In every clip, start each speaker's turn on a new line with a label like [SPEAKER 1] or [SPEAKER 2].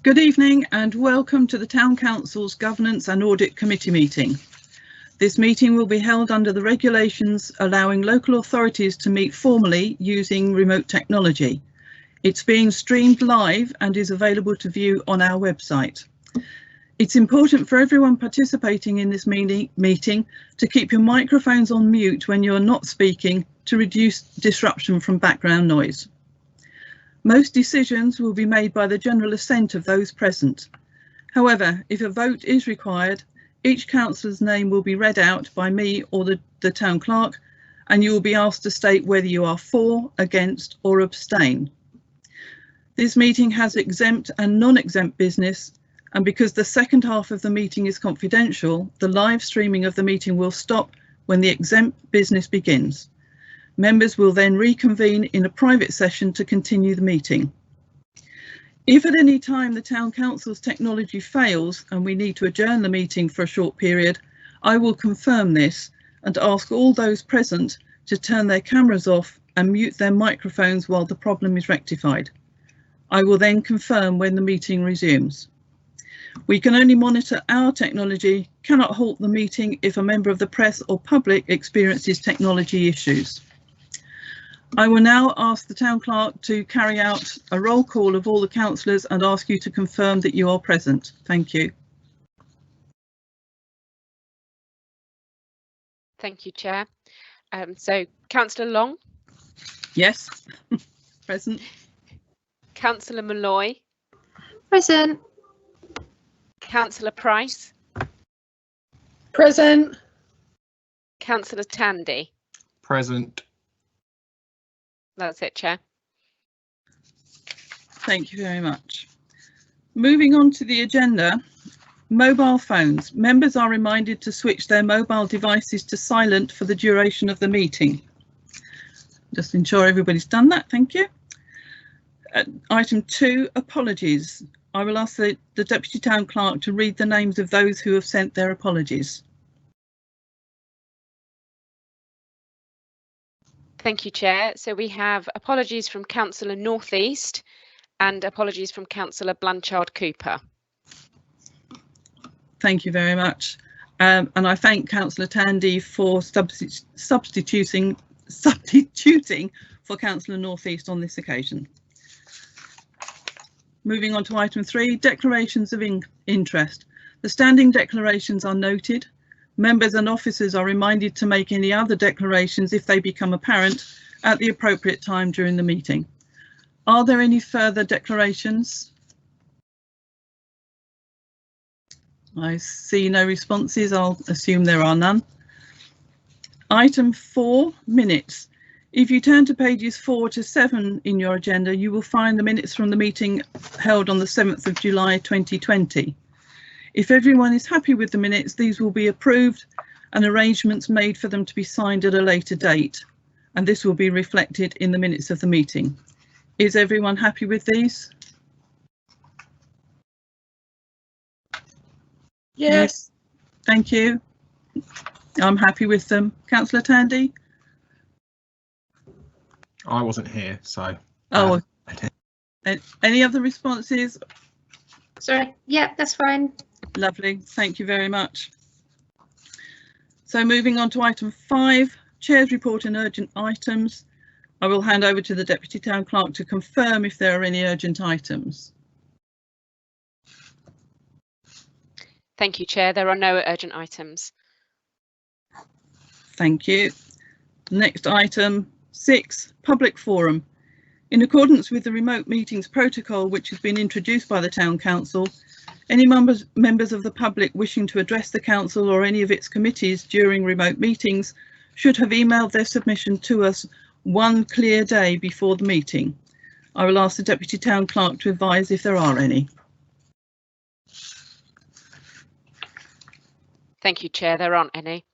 [SPEAKER 1] Good evening and welcome to the Town Council's Governance and Audit Committee meeting. This meeting will be held under the regulations allowing local authorities to meet formally using remote technology. It's being streamed live and is available to view on our website. It's important for everyone participating in this meeting to keep your microphones on mute when you're not speaking to reduce disruption from background noise. Most decisions will be made by the general assent of those present. However, if a vote is required, each councillor's name will be read out by me or the town clerk, and you will be asked to state whether you are for, against or abstain. This meeting has exempt and non-exempt business, and because the second half of the meeting is confidential, the live streaming of the meeting will stop when the exempt business begins. Members will then reconvene in a private session to continue the meeting. If at any time the Town Council's technology fails and we need to adjourn the meeting for a short period, I will confirm this and ask all those present to turn their cameras off and mute their microphones while the problem is rectified. I will then confirm when the meeting resumes. We can only monitor our technology, cannot halt the meeting if a member of the press or public experiences technology issues. I will now ask the town clerk to carry out a roll call of all the councillors and ask you to confirm that you are present. Thank you.
[SPEAKER 2] Thank you, Chair. So Councillor Long?
[SPEAKER 1] Yes, present.
[SPEAKER 2] Councillor Malloy?
[SPEAKER 3] Present.
[SPEAKER 2] Councillor Price?
[SPEAKER 3] Present.
[SPEAKER 2] Councillor Tandy?
[SPEAKER 4] Present.
[SPEAKER 2] That's it, Chair.
[SPEAKER 1] Thank you very much. Moving on to the agenda, mobile phones. Members are reminded to switch their mobile devices to silent for the duration of the meeting. Just ensure everybody's done that, thank you. Item 2, apologies. I will ask the Deputy Town Clerk to read the names of those who have sent their apologies.
[SPEAKER 2] Thank you, Chair. So we have apologies from Councillor North East and apologies from Councillor Blanchard Cooper.
[SPEAKER 1] Thank you very much. And I thank Councillor Tandy for substituting for Councillor North East on this occasion. Moving on to item 3, declarations of interest. The standing declarations are noted. Members and officers are reminded to make any other declarations if they become apparent at the appropriate time during the meeting. Are there any further declarations? I see no responses. I'll assume there are none. Item 4, minutes. If you turn to pages 4 to 7 in your agenda, you will find the minutes from the meeting held on the 7th of July 2020. If everyone is happy with the minutes, these will be approved and arrangements made for them to be signed at a later date, and this will be reflected in the minutes of the meeting. Is everyone happy with these? Yes. Thank you. I'm happy with them. Councillor Tandy?
[SPEAKER 4] I wasn't here, so.
[SPEAKER 1] Oh, any other responses?
[SPEAKER 3] Sorry. Yeah, that's fine.
[SPEAKER 1] Lovely, thank you very much. So moving on to item 5, Chair's report and urgent items. I will hand over to the Deputy Town Clerk to confirm if there are any urgent items.
[SPEAKER 2] Thank you, Chair. There are no urgent items.
[SPEAKER 1] Thank you. Next item 6, public forum. In accordance with the remote meetings protocol, which has been introduced by the Town Council, any members of the public wishing to address the Council or any of its committees during remote meetings should have emailed their submission to us one clear day before the meeting. I will ask the Deputy Town Clerk to advise if there are any.
[SPEAKER 2] Thank you, Chair. There aren't any.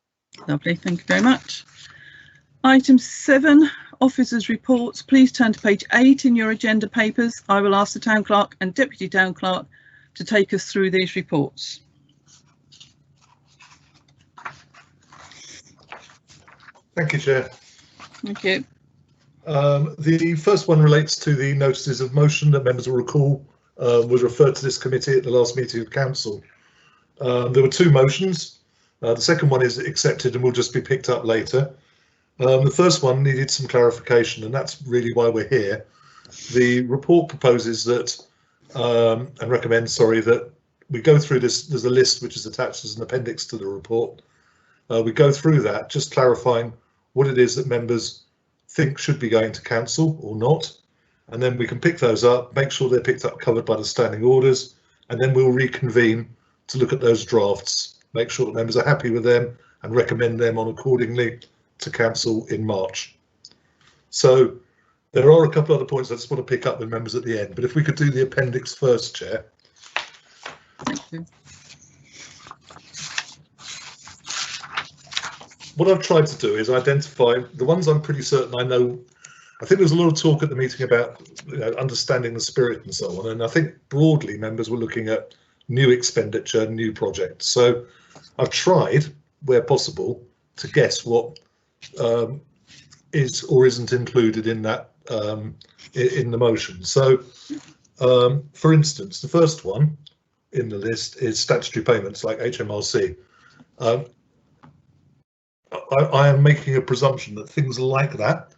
[SPEAKER 1] Lovely, thank you very much. Item 7, officers' reports. Please turn to page 8 in your agenda papers. I will ask the Town Clerk and Deputy Town Clerk to take us through these reports.
[SPEAKER 5] Thank you, Chair.
[SPEAKER 1] Thank you.
[SPEAKER 5] The first one relates to the notices of motion that members will recall was referred to this committee at the last meeting of council. There were two motions. The second one is accepted and will just be picked up later. The first one needed some clarification, and that's really why we're here. The report proposes that, and recommends, sorry, that we go through this. There's a list which is attached as an appendix to the report. We go through that, just clarifying what it is that members think should be going to council or not, and then we can pick those up, make sure they're picked up, covered by the standing orders, and then we'll reconvene to look at those drafts, make sure that members are happy with them and recommend them on accordingly to council in March. So there are a couple other points I just want to pick up with members at the end, but if we could do the appendix first, Chair.
[SPEAKER 1] Thank you.
[SPEAKER 5] What I've tried to do is identify the ones I'm pretty certain I know. I think there was a lot of talk at the meeting about understanding the spirit and so on, and I think broadly members were looking at new expenditure, new projects. So I've tried, where possible, to guess what is or isn't included in that in the motion. So, for instance, the first one in the list is statutory payments like HMRC. I am making a presumption that things like that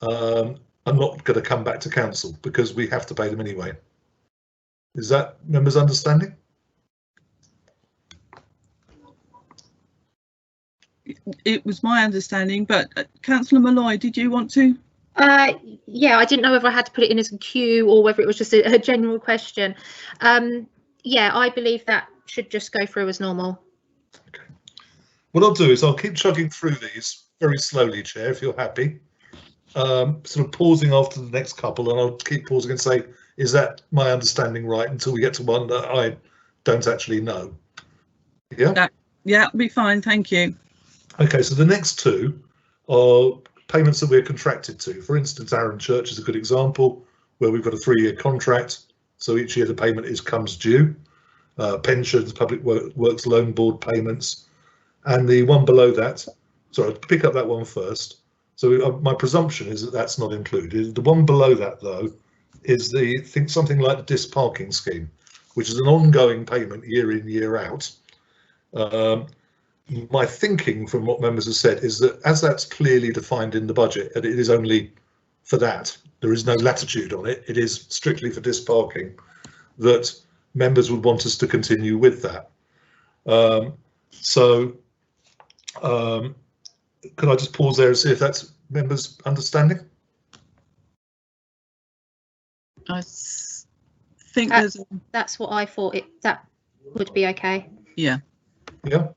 [SPEAKER 5] are not going to come back to council because we have to pay them anyway. Is that members' understanding?
[SPEAKER 1] It was my understanding, but Councillor Malloy, did you want to?
[SPEAKER 3] Yeah, I didn't know whether I had to put it in as a queue or whether it was just a general question. Yeah, I believe that should just go through as normal.
[SPEAKER 5] Okay. What I'll do is I'll keep chugging through these very slowly, Chair, if you're happy. Sort of pausing after the next couple, and I'll keep pausing and say, is that my understanding right, until we get to one that I don't actually know. Yeah?
[SPEAKER 1] Yeah, it'll be fine, thank you.
[SPEAKER 5] Okay, so the next two are payments that we're contracted to. For instance, Aaron Church is a good example where we've got a 3-year contract. So each year the payment comes due. Pensions, Public Works Loan Board payments. And the one below that, sorry, I'll pick up that one first. So my presumption is that that's not included. The one below that, though, is something like the disc parking scheme, which is an ongoing payment year in, year out. My thinking from what members have said is that as that's clearly defined in the budget, and it is only for that, there is no latitude on it, it is strictly for disc parking, that members would want us to continue with that. Could I just pause there and see if that's members' understanding?
[SPEAKER 1] I think
[SPEAKER 3] that's what I thought. That would be okay.
[SPEAKER 1] Yeah.
[SPEAKER 5] Yeah.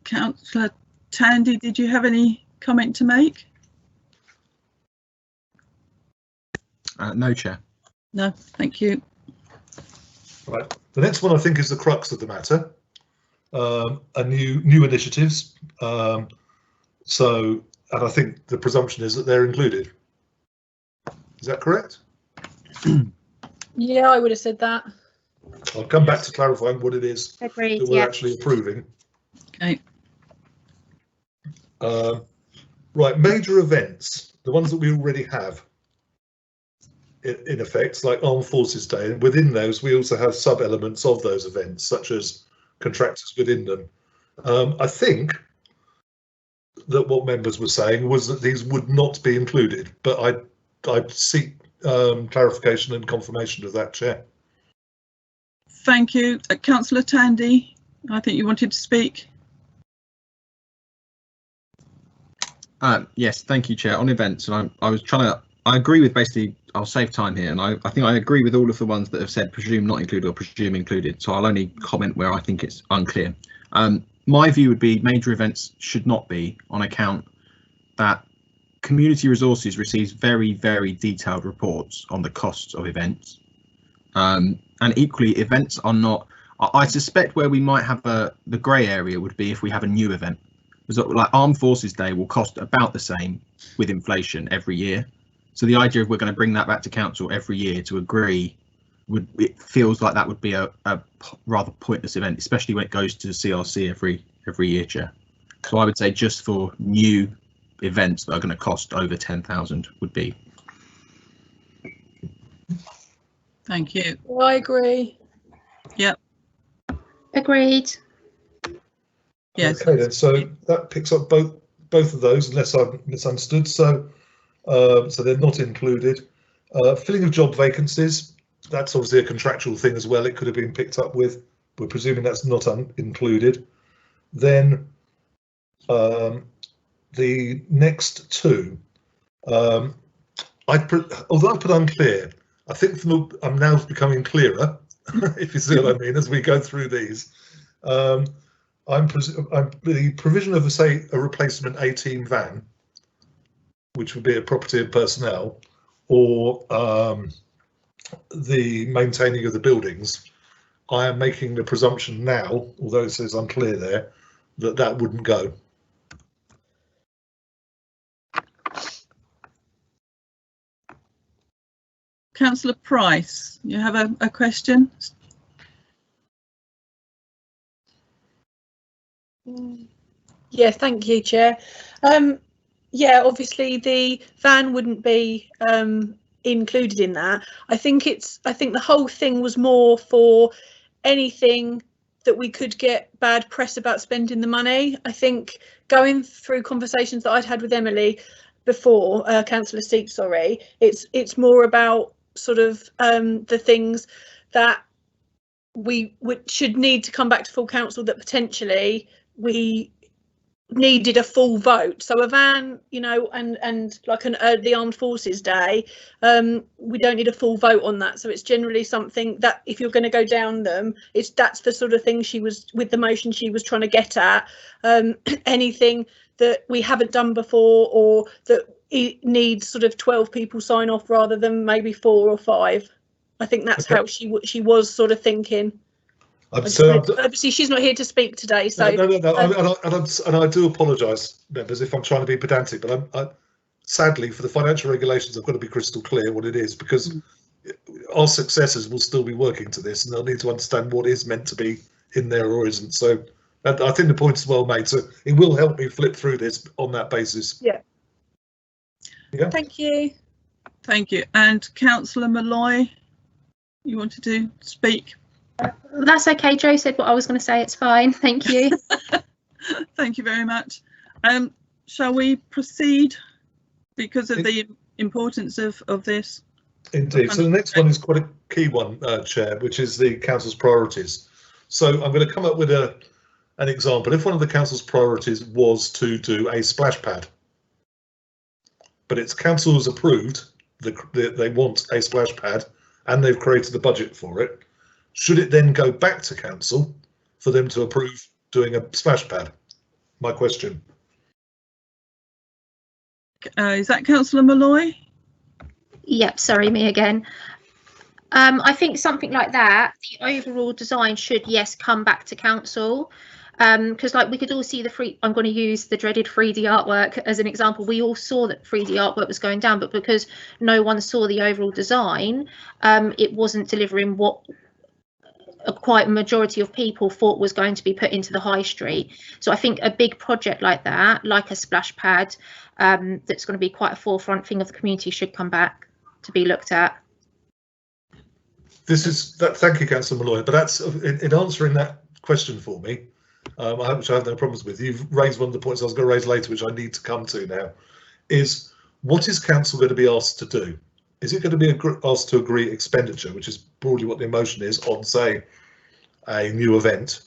[SPEAKER 1] Councillor Tandy, did you have any comment to make?
[SPEAKER 4] No, Chair.
[SPEAKER 1] No, thank you.
[SPEAKER 5] Right. The next one I think is the crux of the matter. New initiatives. And I think the presumption is that they're included. Is that correct?
[SPEAKER 6] Yeah, I would have said that.
[SPEAKER 5] I'll come back to clarifying what it is
[SPEAKER 3] Agreed,
[SPEAKER 5] that we're
[SPEAKER 3] yeah.
[SPEAKER 5] actually approving.
[SPEAKER 1] Okay.
[SPEAKER 5] Right, major events, the ones that we already have in effect, like Armed Forces Day, and within those we also have sub-elements of those events, such as contractors within them. I think that what members were saying was that these would not be included, but I'd seek clarification and confirmation of that, Chair.
[SPEAKER 1] Thank you. Councillor Tandy, I think you wanted to speak.
[SPEAKER 4] Yes, thank you, Chair. On events, and I agree with basically, I'll save time here, and I think I agree with all of the ones that have said presume not included or presume included, so I'll only comment where I think it's unclear. My view would be major events should not be, on account that Community Resources receives very, very detailed reports on the costs of events. And equally, events are not, I suspect where we might have the grey area would be if we have a new event. Like Armed Forces Day will cost about the same with inflation every year. So the idea of we're going to bring that back to council every year to agree, it feels like that would be a rather pointless event, especially when it goes to CRC every year, Chair. So I would say just for new events that are going to cost over 10,000 would be.
[SPEAKER 1] Thank you.
[SPEAKER 6] I agree.
[SPEAKER 1] Yep.
[SPEAKER 3] Agreed.
[SPEAKER 1] Yes.
[SPEAKER 5] Okay, then, so that picks up both of those, unless I've misunderstood. So, so they're not included. Filling of job vacancies, that's obviously a contractual thing as well. It could have been picked up with. We're presuming that's not included. Then the next two, although I put unclear, I think I'm now becoming clearer, if you see what I mean, as we go through these. I'm the provision of, say, a replacement A-team van, which would be a property of personnel, or the maintaining of the buildings. I am making the presumption now, although it says unclear there, that wouldn't go.
[SPEAKER 1] Councillor Price, you have a question?
[SPEAKER 6] Yeah, thank you, Chair. Yeah, obviously the van wouldn't be included in that. I think the whole thing was more for anything that we could get bad press about spending the money. I think going through conversations that I'd had with Emily before, Councillor Seep, sorry, it's more about sort of the things that we should need to come back to full council, that potentially we needed a full vote. So a van, you know, and like the Armed Forces Day, we don't need a full vote on that. So it's generally something that if you're going to go down them, that's the sort of thing she was, with the motion she was trying to get at. Anything that we haven't done before, or that it needs sort of 12 people sign off rather than maybe 4 or 5. I think that's how she was sort of thinking. Obviously, she's not here to speak today, so
[SPEAKER 5] no. And I do apologise, members, if I'm trying to be pedantic, but I'm sadly, for the financial regulations, I've got to be crystal clear what it is, because our successors will still be working to this, and they'll need to understand what is meant to be in there or isn't. So, I think the point is well made. So it will help me flip through this on that basis.
[SPEAKER 6] Yeah.
[SPEAKER 5] Yeah.
[SPEAKER 6] Thank you.
[SPEAKER 1] Thank you. And Councillor Malloy, you wanted to speak?
[SPEAKER 3] That's okay. Joe said what I was going to say. It's fine. Thank you.
[SPEAKER 1] Thank you very much. Shall we proceed because of the importance of this?
[SPEAKER 5] Indeed. So the next one is quite a key one, Chair, which is the council's priorities. So I'm going to come up with an example. If one of the council's priorities was to do a splash pad, but it's council has approved they want a splash pad and they've created the budget for it, should it then go back to council for them to approve doing a splash pad? My question.
[SPEAKER 1] Is that Councillor Malloy?
[SPEAKER 3] Yep, sorry, me again. I think something like that, the overall design should, yes, come back to council. Because like we could all see I'm going to use the dreaded 3D artwork as an example. We all saw that 3D artwork was going down, but because no one saw the overall design, it wasn't delivering what quite a majority of people thought was going to be put into the high street. So I think a big project like that, like a splash pad, that's going to be quite a forefront thing of the community, should come back to be looked at.
[SPEAKER 5] Thank you, Councillor Malloy, but that's in answering that question for me, which I have no problems with. You've raised one of the points I was going to raise later, which I need to come to now, is what is council going to be asked to do? Is it going to be asked to agree expenditure, which is broadly what the motion is on, say, a new event,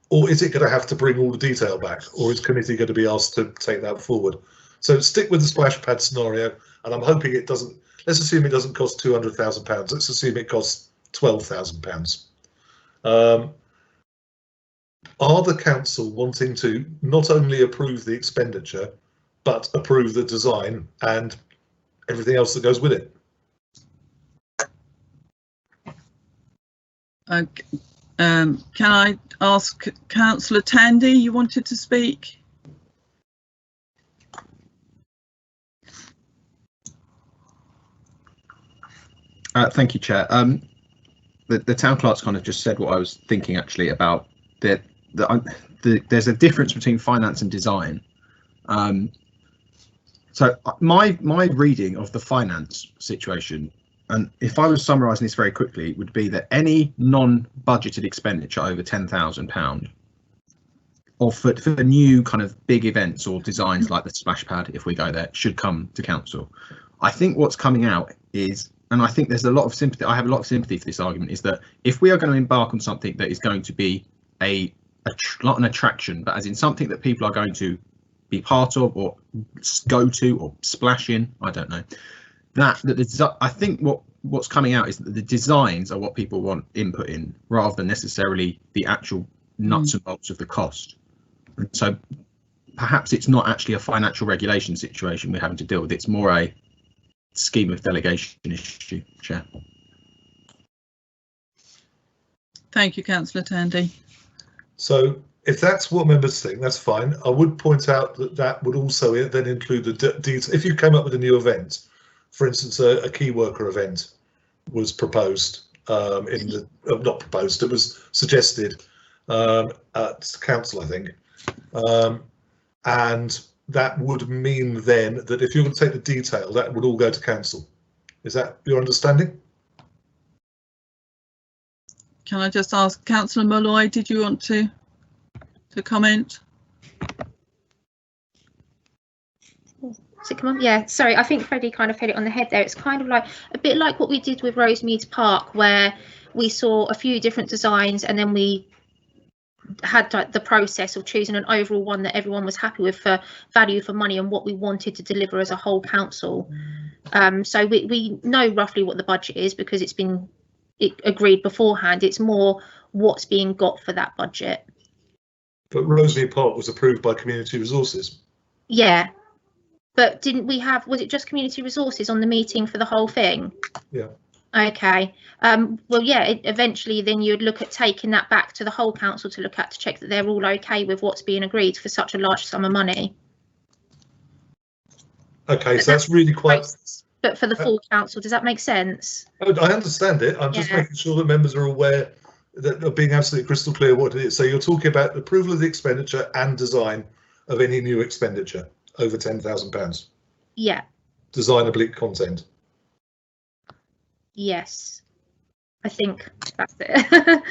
[SPEAKER 5] or is it going to have to bring all the detail back, or is committee going to be asked to take that forward? So stick with the splash pad scenario, and I'm hoping it doesn't. Let's assume it doesn't cost £200,000. Let's assume it costs £12,000. Are the council wanting to not only approve the expenditure, but approve the design and everything else that goes with it?
[SPEAKER 1] Okay. Can I ask Councillor Tandy, you wanted to speak?
[SPEAKER 4] Thank you, Chair. The town clerk's kind of just said what I was thinking actually about there's a difference between finance and design. So my reading of the finance situation and if I was summarising this very quickly, it would be that any non-budgeted expenditure over £10,000, or for new kind of big events or designs like the splash pad, if we go there, should come to council. I think what's coming out is, and I think there's a lot of sympathy, I have a lot of sympathy for this argument, is that if we are going to embark on something that is going to be not an attraction, but as in something that people are going to be part of or go to or splash in, I don't know, I think what's coming out is that the designs are what people want input in, rather than necessarily the actual nuts and bolts of the cost. And so perhaps it's not actually a financial regulation situation we're having to deal with, it's more a scheme of delegation issue, Chair.
[SPEAKER 1] Thank you, Councillor Tandy.
[SPEAKER 5] So if that's what members think, that's fine. I would point out that that would also then include the details. If you came up with a new event, for instance, a key worker event was proposed not proposed, it was suggested at council, I think. And that would mean then that if you're going to take the detail, that would all go to council. Is that your understanding?
[SPEAKER 1] Can I just ask Councillor Molloy, did you want to comment?
[SPEAKER 3] So come on, yeah, sorry, I think Freddie kind of hit it on the head there. It's kind of like a bit like what we did with Rosemead Park, where we saw a few different designs and then we had like the process of choosing an overall one that everyone was happy with for value for money and what we wanted to deliver as a whole council. So we know roughly what the budget is because it's been agreed beforehand. It's more what's being got for that budget.
[SPEAKER 5] But Rosemead Park was approved by Community Resources.
[SPEAKER 3] Yeah, but didn't we have, was it just Community Resources on the meeting for the whole thing?
[SPEAKER 5] Yeah.
[SPEAKER 3] Okay. Well, yeah, eventually then you'd look at taking that back to the whole council to look at, to check that they're all okay with what's being agreed for such a large sum of money.
[SPEAKER 5] Okay, so that's really quite...
[SPEAKER 3] But for the full council, does that make sense?
[SPEAKER 5] I understand it. I'm just making sure that members are aware that are being absolutely crystal clear what it is. So you're talking about approval of the expenditure and design of any new expenditure over £10,000.
[SPEAKER 3] Yeah.
[SPEAKER 5] Design oblique content.
[SPEAKER 3] Yes, I think that's it.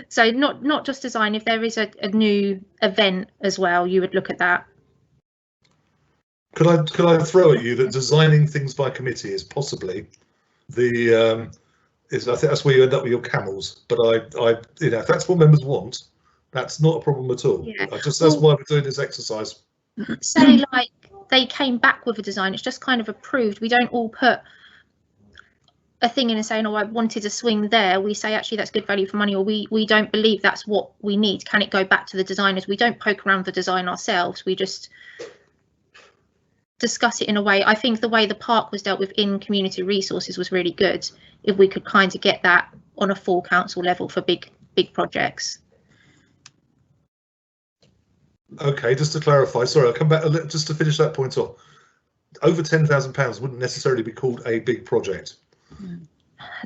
[SPEAKER 3] So not just design. If there is a new event as well, you would look at that.
[SPEAKER 5] Could I throw at you that designing things by committee is possibly the I think that's where you end up with your camels. But I if that's what members want, that's not a problem at all.
[SPEAKER 3] Yeah.
[SPEAKER 5] That's why we're doing this exercise.
[SPEAKER 3] Say like they came back with a design, it's just kind of approved. We don't all put a thing in and saying, oh, I wanted a swing there. We say actually that's good value for money, or we don't believe that's what we need. Can it go back to the designers? We don't poke around the design ourselves. We just discuss it in a way. I think the way the park was dealt with in Community Resources was really good. If we could kind of get that on a full council level for big projects.
[SPEAKER 5] Okay, just to clarify, sorry, I'll come back just to finish that point off. Over £10,000 wouldn't necessarily be called a big project.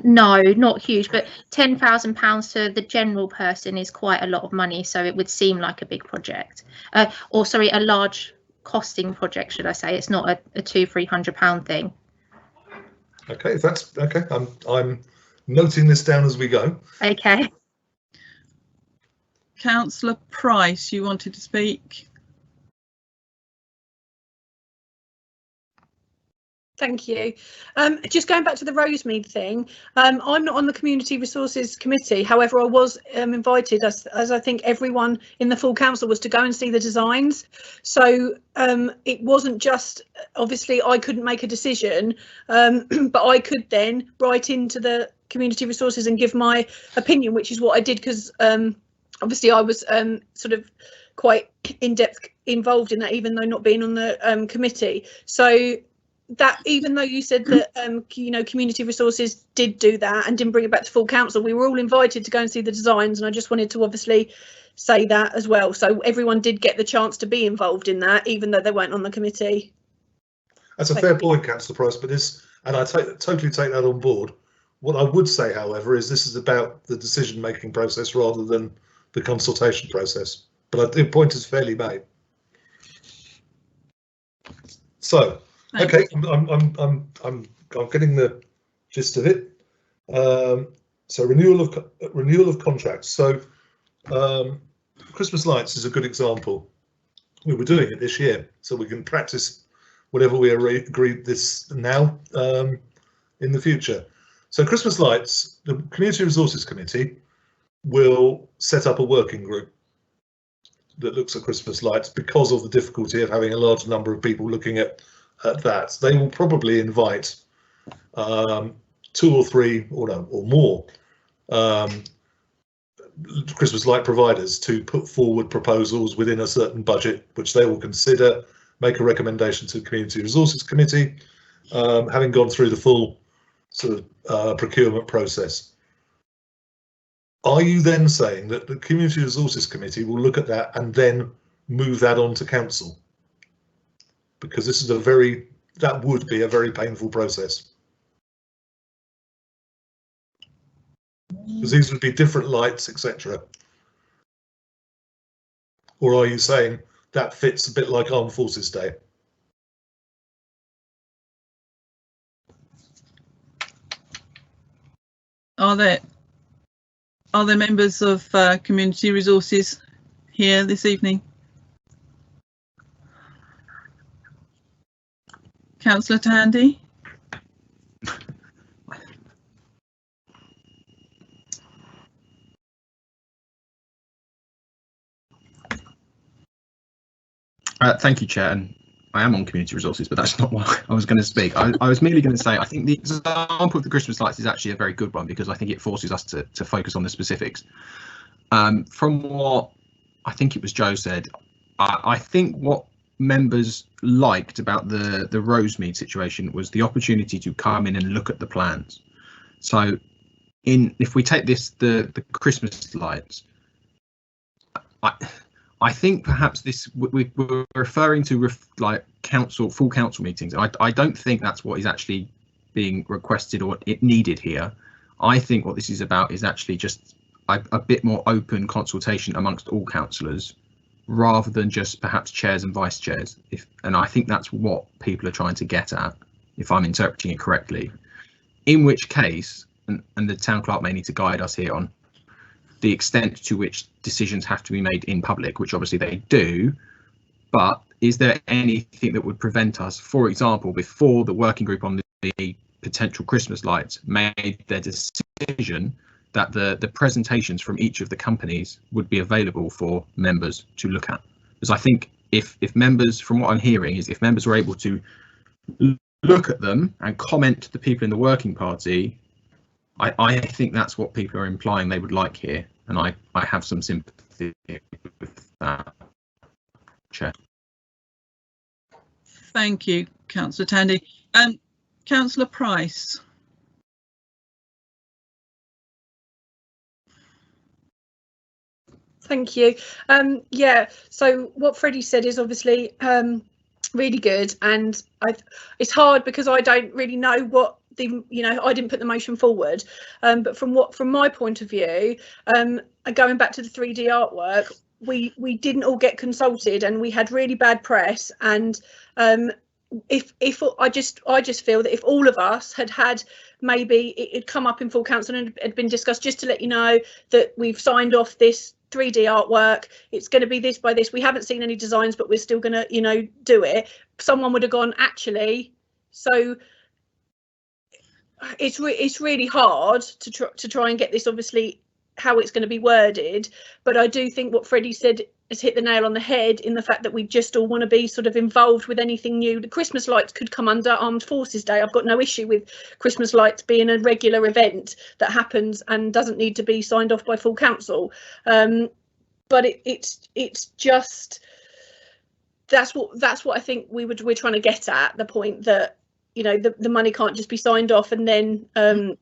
[SPEAKER 3] No, not huge, but £10,000 to the general person is quite a lot of money, so it would seem like a big project, or sorry, a large costing project, should I say. It's not a £200-300 thing.
[SPEAKER 5] Okay, if that's okay, I'm noting this down as we go.
[SPEAKER 3] Okay.
[SPEAKER 1] Councillor Price, you wanted to speak.
[SPEAKER 6] Thank you. Just going back to the Rosemead thing, I'm not on the Community Resources Committee. However, I was invited, as I think everyone in the full council was, to go and see the designs. So it wasn't just, obviously I couldn't make a decision, but I could then write into the Community Resources and give my opinion, which is what I did, because obviously I was sort of quite in-depth involved in that, even though not being on the committee. So that, even though you said that Community Resources did do that and didn't bring it back to full council, we were all invited to go and see the designs, and I just wanted to obviously say that as well. So everyone did get the chance to be involved in that, even though they weren't on the committee.
[SPEAKER 5] That's a fair point, Councillor Price, but and I totally take that on board. What I would say, however, is this is about the decision-making process rather than the consultation process. But the point is fairly made. So, okay, I'm getting the gist of it. So renewal of contracts. So Christmas lights is a good example. We were doing it this year, so we can practice whatever we agreed this now in the future. So Christmas lights, the Community Resources Committee will set up a working group that looks at Christmas lights because of the difficulty of having a large number of people looking at that. They will probably invite 2 or 3 or more Christmas light providers to put forward proposals within a certain budget, which they will consider, make a recommendation to the Community Resources Committee, having gone through the full sort of procurement process. Are you then saying that the Community Resources Committee will look at that and then move that on to council? Because this is that would be a very painful process. Because these would be different lights, etc. Or are you saying that fits a bit like Armed Forces Day?
[SPEAKER 1] Are there members of Community Resources here this evening? Councillor Tandy?
[SPEAKER 4] Thank you, Chair. And I am on Community Resources, but that's not why I was going to speak. I was merely going to say I think the example of the Christmas lights is actually a very good one because I think it forces us to focus on the specifics. From what I think it was Joe said, I think what members liked about the Rosemead situation was the opportunity to come in and look at the plans. So if we take the Christmas lights, I think perhaps we're referring to like full council meetings. I don't think that's what is actually being requested or it needed here. I think what this is about is actually just a bit more open consultation amongst all councillors, rather than just perhaps chairs and vice chairs. And I think that's what people are trying to get at, if I'm interpreting it correctly. In which case, and the town clerk may need to guide us here on the extent to which decisions have to be made in public, which obviously they do, but is there anything that would prevent us, for example, before the working group on the potential Christmas lights made their decision, that the presentations from each of the companies would be available for members to look at? Because I think if members, from what I'm hearing, is if members were able to look at them and comment to the people in the working party, I think that's what people are implying they would like here, and I have some sympathy with that, Chair.
[SPEAKER 1] Thank you, Councillor Tandy. Councillor Price.
[SPEAKER 6] Thank you. Yeah, so what Freddie said is obviously really good, and it's hard because I don't really know what I didn't put the motion forward, but from my point of view, going back to the 3D artwork, we didn't all get consulted and we had really bad press, and if I just feel that if all of us had maybe it'd come up in full council and it had been discussed, just to let you know that we've signed off this 3D artwork, it's going to be this by this, we haven't seen any designs but we're still going to do it, someone would have gone, actually, so it's really hard to try and get this, obviously, how it's going to be worded, but I do think what Freddie said has hit the nail on the head in the fact that we just all want to be sort of involved with anything new. The Christmas lights could come under Armed Forces Day. I've got no issue with Christmas lights being a regular event that happens and doesn't need to be signed off by full council, but it's just that's what I think we're trying to get at, the point that the money can't just be signed off and then I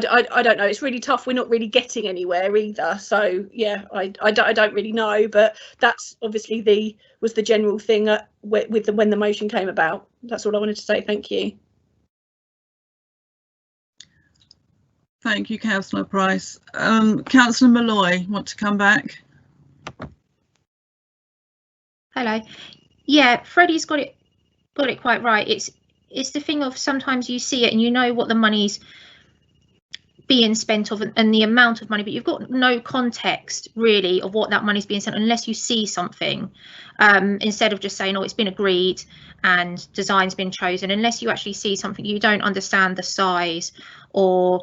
[SPEAKER 6] don't know, it's really tough, we're not really getting anywhere either, so yeah, I don't really know, but that's obviously was the general thing when the motion came about. That's all I wanted to say. Thank you.
[SPEAKER 1] Thank you, Councillor Price. Councillor Malloy, want to come back?
[SPEAKER 3] Hello. Yeah, Freddie's got it quite right. It's the thing of sometimes you see it and you know what the money's being spent of and the amount of money, but you've got no context really of what that money is being spent unless you see something, instead of just saying, oh, it's been agreed and design's been chosen. Unless you actually see something, you don't understand the size or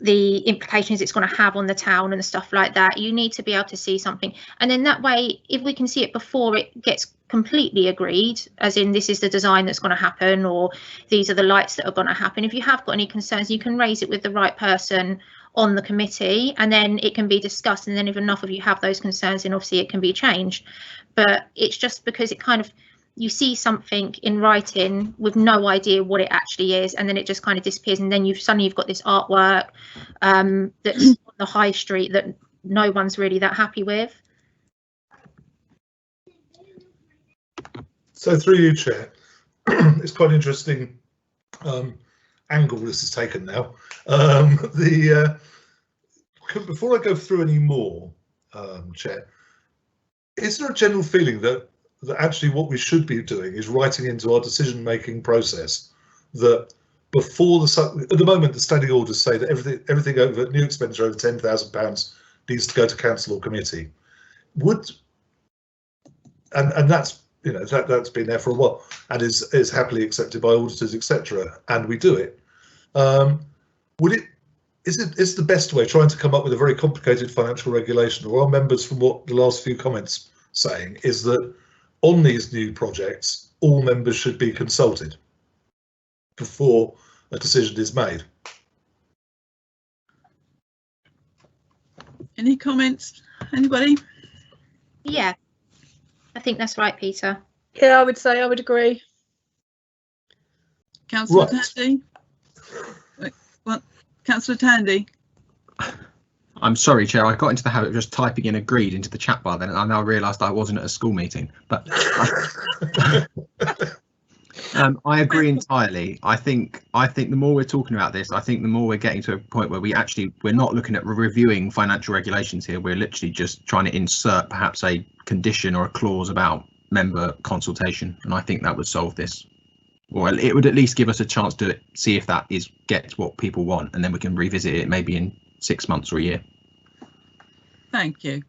[SPEAKER 3] the implications it's going to have on the town and stuff like that. You need to be able to see something, and then that way, if we can see it before it gets completely agreed, as in this is the design that's going to happen, or these are the lights that are going to happen, if you have got any concerns, you can raise it with the right person on the committee, and then it can be discussed, and then if enough of you have those concerns, then obviously it can be changed. But it's just because it kind of, you see something in writing with no idea what it actually is, and then it just kind of disappears, and then you've got this artwork that's on the high street that no one's really that happy with.
[SPEAKER 5] So through you, Chair, it's quite an interesting angle this has taken now. Before I go through any more, Chair, is there a general feeling that actually what we should be doing is writing into our decision-making process that before at the moment the standing orders say that everything over new expenditure over £10,000 needs to go to council or committee, and that's, you know, that's been there for a while and is happily accepted by auditors, etc. And we do it. Is the best way trying to come up with a very complicated financial regulation, or are members, from what the last few comments saying, is that on these new projects all members should be consulted before a decision is made?
[SPEAKER 1] Any comments? Anybody?
[SPEAKER 3] Yeah, I think that's right, Peter.
[SPEAKER 6] Yeah, I would say I would agree.
[SPEAKER 1] Councillor
[SPEAKER 5] Right.
[SPEAKER 1] Tandy? Well, Councillor Tandy?
[SPEAKER 4] I'm sorry, Chair, I got into the habit of just typing in agreed into the chat bar then, and I now realised I wasn't at a school meeting. But I agree entirely. I think the more we're talking about this, I think the more we're getting to a point where we're not looking at reviewing financial regulations here. We're literally just trying to insert perhaps a condition or a clause about member consultation, and I think that would solve this. Or it would at least give us a chance to see if that gets what people want, and then we can revisit it maybe in 6 months or a year.
[SPEAKER 1] Thank you.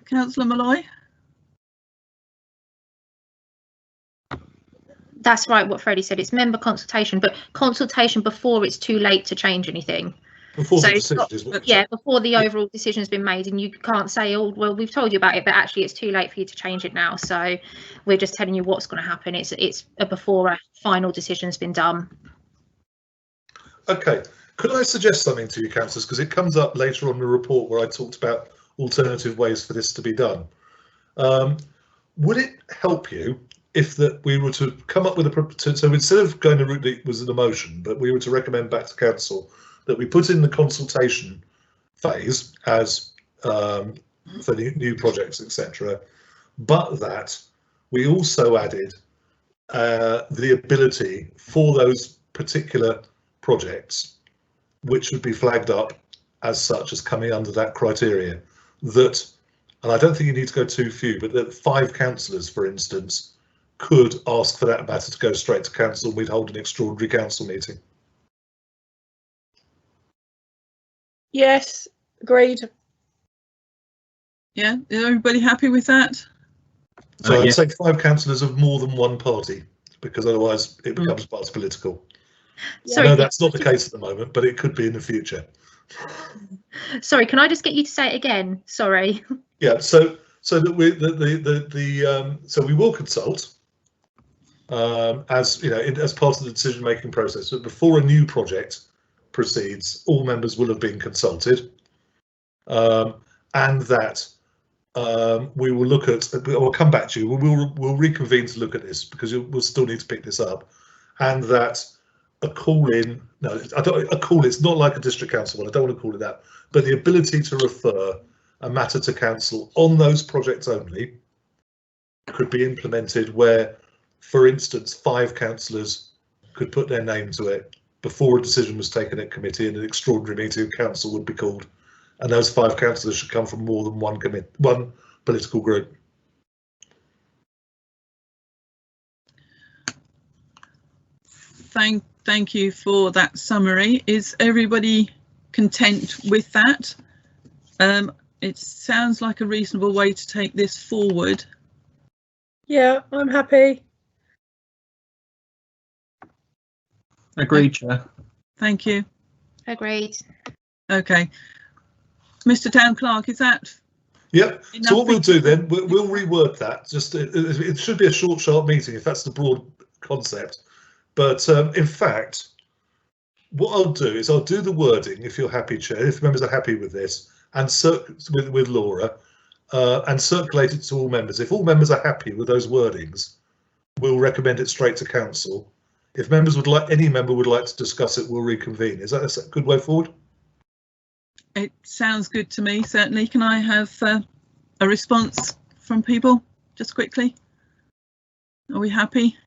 [SPEAKER 1] Councillor Malloy?
[SPEAKER 3] That's right, what Freddie said. It's member consultation, but consultation before it's too late to change anything.
[SPEAKER 5] Before
[SPEAKER 3] So
[SPEAKER 5] the
[SPEAKER 3] it's
[SPEAKER 5] decision
[SPEAKER 3] not-
[SPEAKER 5] is what,
[SPEAKER 3] Yeah, before the overall decision has been made, and you can't say, oh, well, we've told you about it, but actually it's too late for you to change it now. So we're just telling you what's going to happen. It's before a final decision's been done.
[SPEAKER 5] Okay, could I suggest something to you, councillors, because it comes up later on in the report where I talked about alternative ways for this to be done. Would it help you if we were to come up with so instead of going the route that was in the motion, but we were to recommend back to council that we put in the consultation phase as for the new projects, etc., but that we also added the ability for those particular projects, which would be flagged up as such as coming under that criteria, that, and I don't think you need to go too few, but that 5 councillors, for instance, could ask for that matter to go straight to council, and we'd hold an extraordinary council meeting.
[SPEAKER 6] Yes, agreed.
[SPEAKER 1] Yeah, is everybody happy with that?
[SPEAKER 5] So I'd
[SPEAKER 4] Yeah.
[SPEAKER 5] say 5 councillors of more than one party, because otherwise it becomes party political.
[SPEAKER 3] Sorry,
[SPEAKER 5] No, that's not the case at the moment, but it could be in the future.
[SPEAKER 3] Sorry, can I just get you to say it again? Sorry.
[SPEAKER 5] Yeah, so that so we will consult as, you know, as part of the decision-making process. But before a new project proceeds, all members will have been consulted, and that we will look at. We'll come back to you. We'll reconvene to look at this, because we'll still need to pick this up, and that a call-in. No, a call. It's not like a district council one. I don't want to call it that, but the ability to refer a matter to council on those projects only could be implemented, where, for instance, 5 councillors could put their name to it before a decision was taken at committee, and an extraordinary meeting of council would be called, and those 5 councillors should come from more than one political group.
[SPEAKER 1] Thank Thank you for that summary. Is everybody content with that? It sounds like a reasonable way to take this forward.
[SPEAKER 6] Yeah, I'm happy.
[SPEAKER 4] Agreed, Chair.
[SPEAKER 1] Thank you.
[SPEAKER 3] Agreed.
[SPEAKER 1] Okay. Mr. Town Clerk, is that?
[SPEAKER 5] Yep.
[SPEAKER 1] enough
[SPEAKER 5] So what we'll
[SPEAKER 1] for
[SPEAKER 5] do
[SPEAKER 1] you?
[SPEAKER 5] then, we'll reword that. Just it should be a short, sharp meeting if that's the broad concept. But in fact, what I'll do is I'll do the wording if you're happy, Chair, if members are happy with this, and with Laura, and circulate it to all members. If all members are happy with those wordings, we'll recommend it straight to council. If members would like, any member would like to discuss it, we'll reconvene. Is that a good way forward?
[SPEAKER 1] It sounds good to me, certainly. Can I have a response from people just quickly? Are we happy?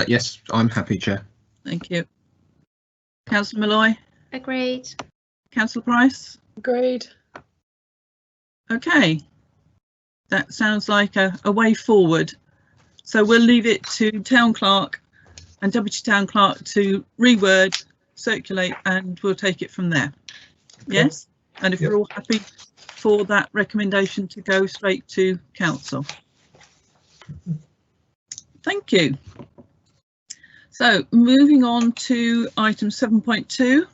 [SPEAKER 4] Yes, I'm happy, Chair.
[SPEAKER 1] Thank you. Councillor Malloy?
[SPEAKER 3] Agreed.
[SPEAKER 1] Councillor Price?
[SPEAKER 6] Agreed.
[SPEAKER 1] Okay. That sounds like a way forward. So we'll leave it to Town Clerk and Deputy Town Clerk to reword, circulate, and we'll take it from there. Okay. Yes? And if we're all happy for that recommendation to go straight to council. Thank you. So moving on to item 7.2,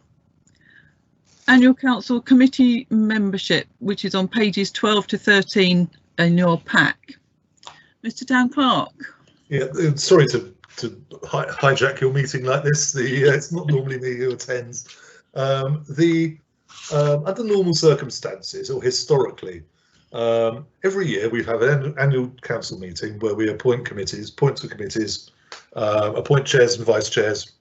[SPEAKER 1] annual council committee membership, which is on pages 12 to 13 in your pack. Mr. Town Clerk. Yeah,
[SPEAKER 5] sorry to hijack your meeting like this. It's not normally me who attends. Under normal circumstances, or historically, every year we have an annual council meeting where we appoint committees, appoint chairs and vice chairs,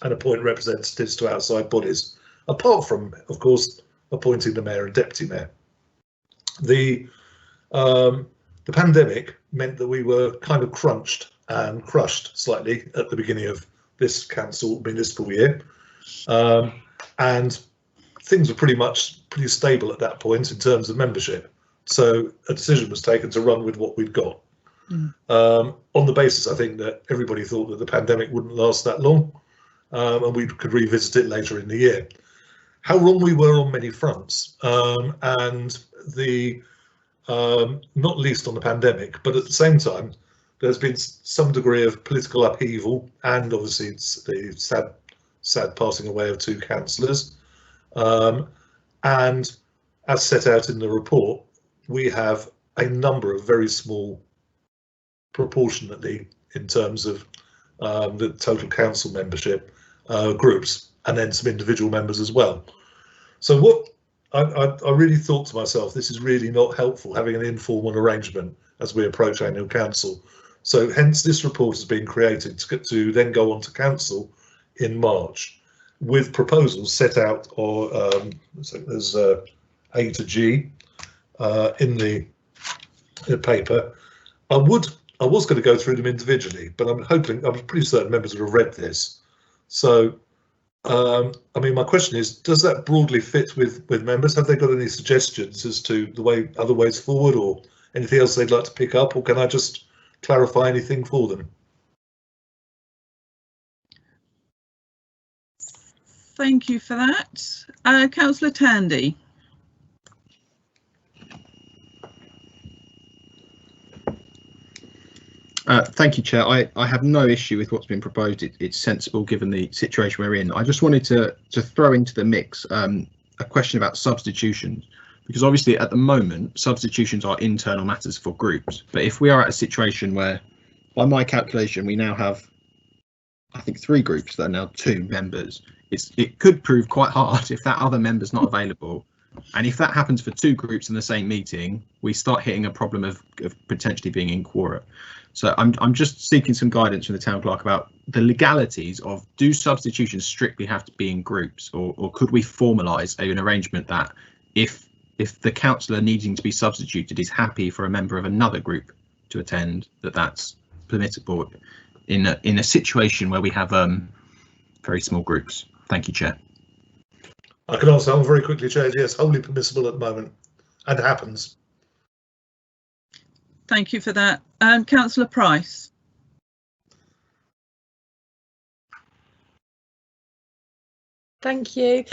[SPEAKER 5] and appoint representatives to outside bodies, apart from, of course, appointing the mayor and deputy mayor. The pandemic meant that we were kind of crunched and crushed slightly at the beginning of this council municipal year, and things were pretty stable at that point in terms of membership. So a decision was taken to run with what we'd got. On the basis, I think, that everybody thought that the pandemic wouldn't last that long, and we could revisit it later in the year. How wrong we were on many fronts, and not least on the pandemic, but at the same time, there's been some degree of political upheaval, and obviously the sad passing away of 2 councillors. And as set out in the report, we have a number of very small, proportionately in terms of the total council membership groups, and then some individual members as well. So what I really thought to myself, this is really not helpful, having an informal arrangement as we approach annual council. So hence this report has been created to then go on to council in March with proposals set out, or so there's A to G in the paper. I was going to go through them individually, but I'm pretty certain members would have read this. So, I mean, my question is, does that broadly fit with members? Have they got any suggestions as to other ways forward, or anything else they'd like to pick up, or can I just clarify anything for them?
[SPEAKER 1] Thank you for that. Councillor Tandy.
[SPEAKER 4] Thank you, Chair. I have no issue with what's been proposed. It's sensible given the situation we're in. I just wanted to throw into the mix a question about substitutions, because obviously at the moment substitutions are internal matters for groups. But if we are at a situation where, by my calculation, we now have, I think, 3 groups that are now 2 members, it could prove quite hard if that other member's not available. And if that happens for 2 groups in the same meeting, we start hitting a problem of potentially being in quorum. So I'm just seeking some guidance from the town clerk about the legalities of, do substitutions strictly have to be in groups, or could we formalise an arrangement that if the councillor needing to be substituted is happy for a member of another group to attend, that's permissible in a situation where we have very small groups. Thank you, Chair.
[SPEAKER 5] I can answer that very quickly, Chair. Yes, wholly permissible at the moment, and happens.
[SPEAKER 1] Thank you for that. Councillor Price.
[SPEAKER 6] Thank you.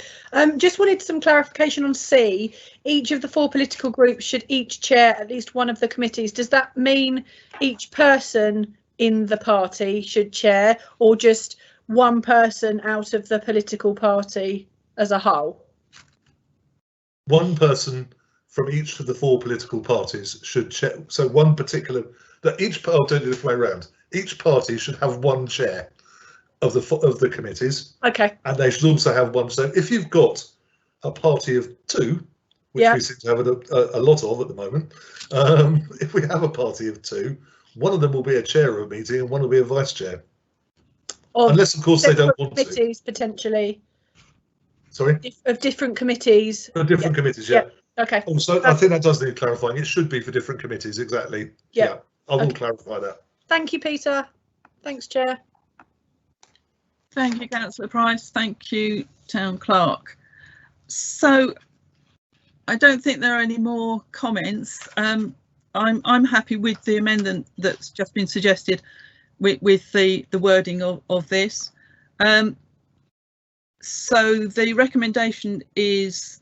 [SPEAKER 6] Just wanted some clarification on C. Each of the 4 political groups should each chair at least one of the committees. Does that mean each person in the party should chair, or just one person out of the political party as a whole?
[SPEAKER 5] One person from each of the 4 political parties should chair. So one particular, that each part, I'll do it the way around. Each party should have one chair of the committees.
[SPEAKER 6] Okay.
[SPEAKER 5] And they should also have one. So if you've got a party of 2, which we seem to have a lot of at the moment, if we have a party of 2, one of them will be a chair of a meeting and one will be a vice chair. Unless, of course, they don't want to.
[SPEAKER 6] Committees potentially.
[SPEAKER 5] Sorry?
[SPEAKER 6] Of different committees.
[SPEAKER 5] For different committees, yeah.
[SPEAKER 6] Okay.
[SPEAKER 5] Also, I think that does need clarifying. It should be for different committees, exactly. Yeah. I will clarify that.
[SPEAKER 6] Thank you, Peter. Thanks, Chair.
[SPEAKER 1] Thank you, Councillor Price. Thank you, Town Clerk. So I don't think there are any more comments. I'm happy with the amendment that's just been suggested with the wording of this. So the recommendation is,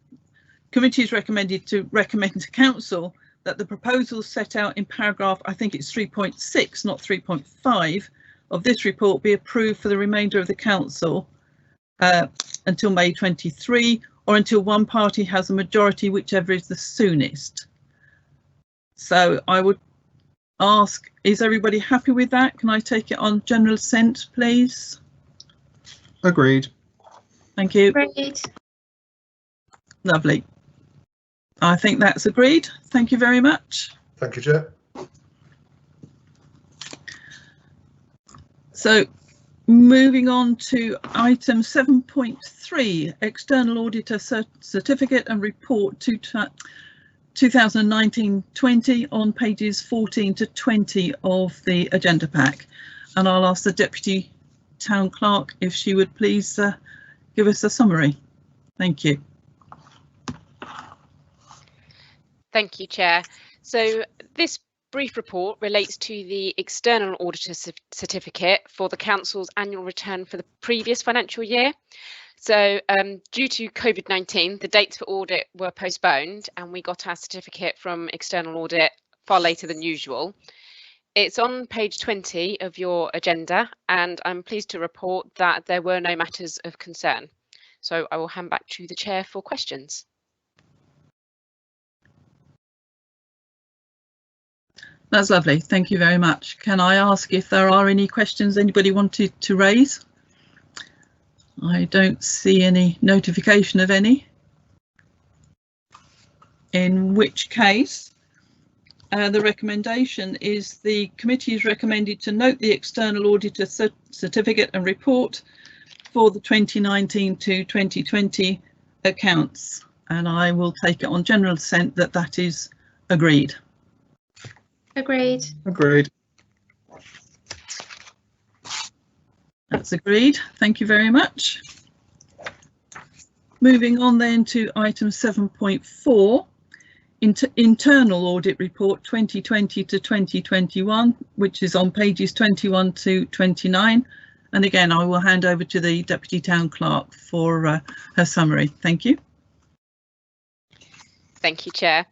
[SPEAKER 1] committee is recommended to recommend to council that the proposals set out in paragraph, I think it's 3.6, not 3.5, of this report be approved for the remainder of the council until May 23, or until one party has a majority, whichever is the soonest. So I would ask, is everybody happy with that? Can I take it on general assent, please?
[SPEAKER 4] Agreed.
[SPEAKER 1] Thank you.
[SPEAKER 3] Great.
[SPEAKER 1] Lovely. I think that's agreed. Thank you very much.
[SPEAKER 5] Thank you, Chair. So moving on to item 7.3, External Auditor Certificate and Report 2019-20 on pages 14 to 20 of the agenda pack. And I'll ask the Deputy Town Clerk if she would please give us a summary. Thank you.
[SPEAKER 2] Thank you, Chair. So this brief report relates to the External Auditor Certificate for the Council's annual return for the previous financial year. So due to COVID-19, the dates for audit were postponed and we got our certificate from External Audit far later than usual. It's on page 20 of your agenda, and I'm pleased to report that there were no matters of concern. So I will hand back to the Chair for questions.
[SPEAKER 1] That's lovely. Thank you very much. Can I ask if there are any questions anybody wanted to raise? I don't see any notification of any. In which case, the recommendation is the committee is recommended to note the External Auditor Certificate and Report for the 2019 to 2020 accounts. And I will take it on general assent that that is agreed.
[SPEAKER 3] Agreed.
[SPEAKER 4] Agreed.
[SPEAKER 1] That's agreed. Thank you very much. Moving on then to item 7.4, Internal Audit Report 2020 to 2021, which is on pages 21 to 29. And again, I will hand over to the Deputy Town Clerk for her summary. Thank you.
[SPEAKER 2] Thank you, Chair.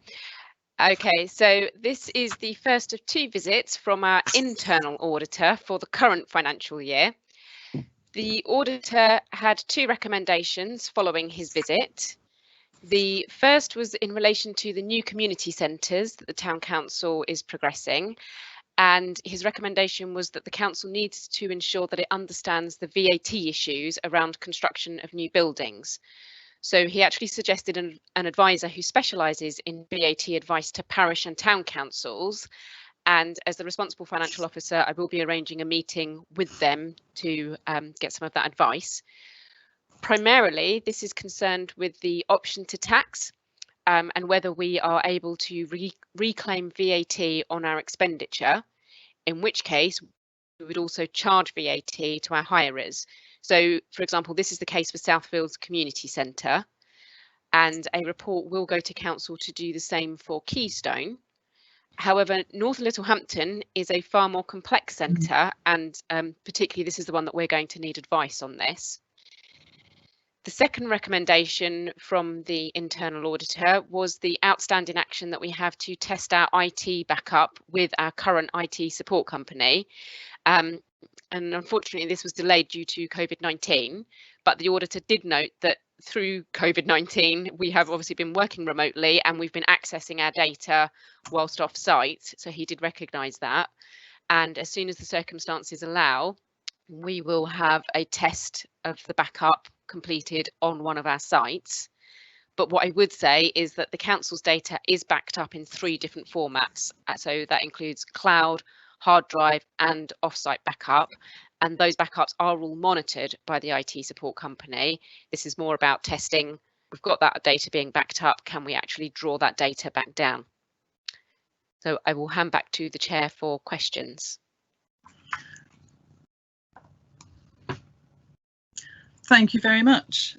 [SPEAKER 2] OK, so this is the first of 2 visits from our internal auditor for the current financial year. The auditor had 2 recommendations following his visit. The first was in relation to the new community centres that the Town Council is progressing, and his recommendation was that the Council needs to ensure that it understands the VAT issues around construction of new buildings. So he actually suggested an advisor who specialises in VAT advice to parish and town councils. And as the responsible financial officer, I will be arranging a meeting with them to get some of that advice. Primarily, this is concerned with the option to tax and whether we are able to reclaim VAT on our expenditure, in which case we would also charge VAT to our hirers. So, for example, this is the case for Southfields Community Centre, and a report will go to Council to do the same for Keystone. However, North Littlehampton is a far more complex centre, and particularly this is the one that we're going to need advice on this. The second recommendation from the internal auditor was the outstanding action that we have to test our IT backup with our current IT support company. And unfortunately, this was delayed due to COVID-19, but the auditor did note that through COVID-19, we have obviously been working remotely and we've been accessing our data whilst off site. So he did recognise that. And as soon as the circumstances allow, we will have a test of the backup completed on one of our sites. But what I would say is that the council's data is backed up in 3 different formats. So that includes cloud, hard drive and offsite backup. And those backups are all monitored by the IT support company. This is more about testing. We've got that data being backed up. Can we actually draw that data back down? So I will hand back to the chair for questions.
[SPEAKER 1] Thank you very much.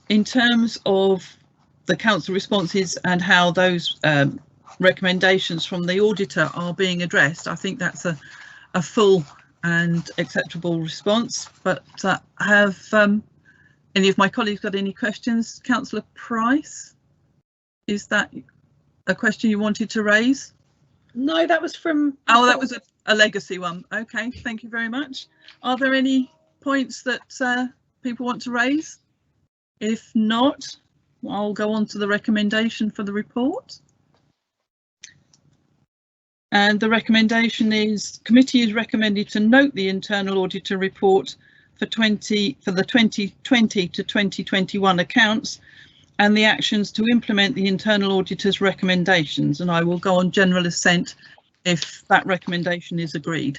[SPEAKER 1] In terms of the council responses and how those recommendations from the auditor are being addressed, I think that's a full and acceptable response. But have any of my colleagues got any questions? Councillor Price, is that a question you wanted to raise?
[SPEAKER 6] No, that was from...
[SPEAKER 1] Oh, that was a legacy one. OK, thank you very much. Are there any points that people want to raise? If not, I'll go on to the recommendation for the report. And the recommendation is committee is recommended to note the internal auditor report for the 2020 to 2021 accounts and the actions to implement the internal auditor's recommendations. And I will go on general assent if that recommendation is agreed.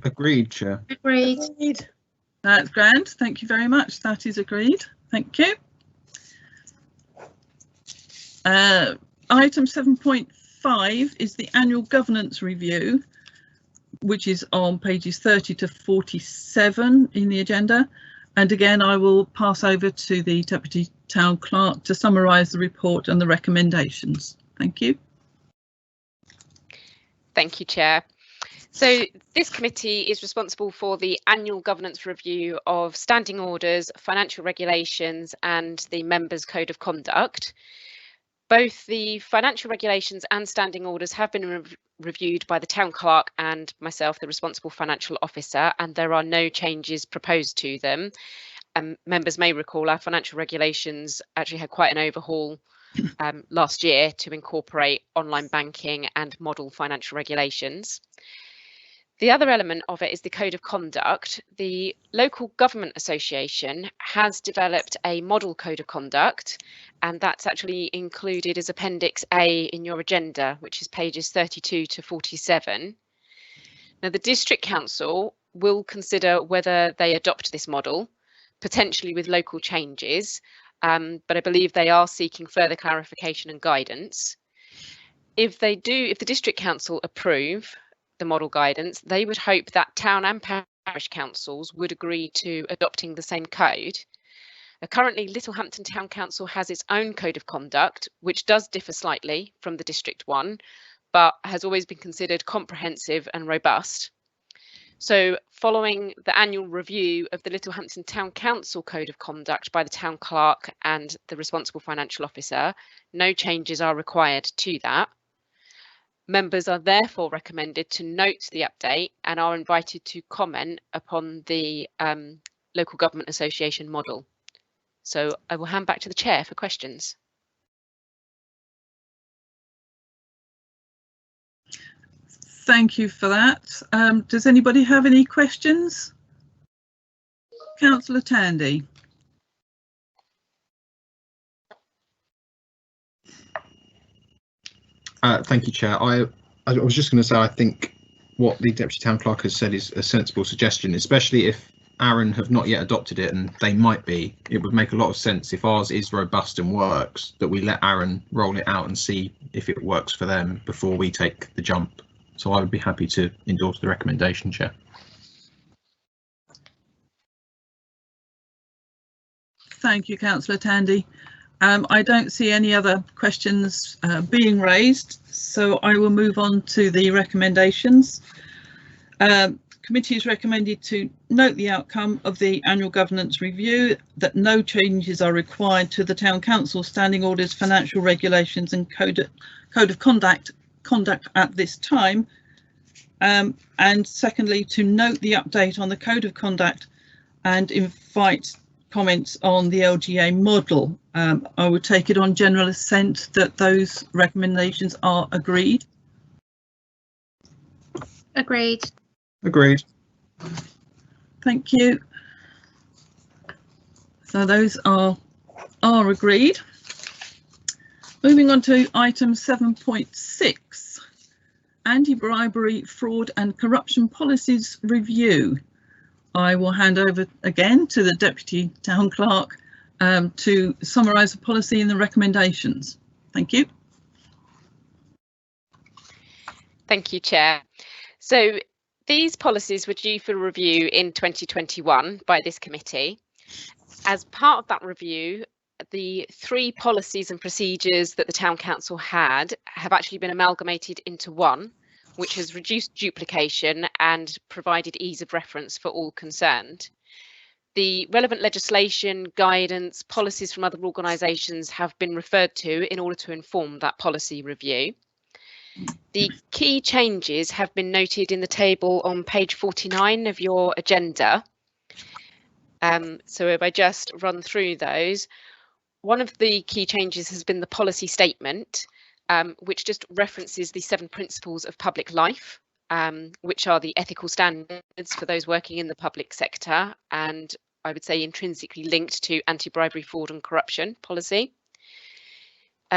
[SPEAKER 4] Agreed, Chair.
[SPEAKER 3] Agreed.
[SPEAKER 1] That's grand. Thank you very much. That is agreed. Thank you. Item 7.5 is the annual governance review, which is on pages 30 to 47 in the agenda. And again, I will pass over to the Deputy Town Clerk to summarise the report and the recommendations. Thank you.
[SPEAKER 2] Thank you, Chair. So this committee is responsible for the annual governance review of standing orders, financial regulations and the members' code of conduct. Both the financial regulations and standing orders have been reviewed by the Town Clerk and myself, the responsible financial officer, and there are no changes proposed to them. Members may recall our financial regulations actually had quite an overhaul last year to incorporate online banking and model financial regulations. The other element of it is the code of conduct. The local government association has developed a model code of conduct, and that's actually included as Appendix A in your agenda, which is pages 32 to 47. Now, the district council will consider whether they adopt this model, potentially with local changes, but I believe they are seeking further clarification and guidance. If they do, if the district council approve the model guidance, they would hope that town and parish councils would agree to adopting the same code. Currently, Littlehampton Town Council has its own code of conduct, which does differ slightly from the district one, but has always been considered comprehensive and robust. So following the annual review of the Littlehampton Town Council Code of Conduct by the Town Clerk and the responsible financial officer, no changes are required to that. Members are therefore recommended to note the update and are invited to comment upon the local government association model. So I will hand back to the chair for questions.
[SPEAKER 1] Thank you for that. Does anybody have any questions? Councillor Tandy.
[SPEAKER 4] Thank you, Chair. I was just going to say, I think what the Deputy Town Clerk has said is a sensible suggestion, especially if Arran have not yet adopted it, and they might be. It would make a lot of sense if ours is robust and works, that we let Arran roll it out and see if it works for them before we take the jump. So I would be happy to endorse the recommendation, Chair.
[SPEAKER 1] Thank you, Councillor Tandy. I don't see any other questions being raised, so I will move on to the recommendations. committee is recommended to note the outcome of the annual governance review, that no changes are required to the Town Council standing orders, financial regulations and code of conduct at this time. And secondly, to note the update on the code of conduct and invite comments on the LGA model. I would take it on general assent that those recommendations are agreed.
[SPEAKER 3] Agreed.
[SPEAKER 4] Agreed.
[SPEAKER 1] Thank you. So those are agreed. Moving on to item 7.6, anti-bribery, fraud and corruption policies review. I will hand over again to the Deputy Town Clerk to summarise the policy and the recommendations. Thank you.
[SPEAKER 2] Thank you, Chair. So these policies were due for review in 2021 by this committee. As part of that review, the 3 policies and procedures that the Town Council had have actually been amalgamated into one, which has reduced duplication and provided ease of reference for all concerned. The relevant legislation, guidance, policies from other organisations have been referred to in order to inform that policy review. The key changes have been noted in the table on page 49 of your agenda. So if I just run through those, one of the key changes has been the policy statement, which just references the 7 principles of public life, which are the ethical standards for those working in the public sector, and I would say intrinsically linked to anti-bribery, fraud and corruption policy.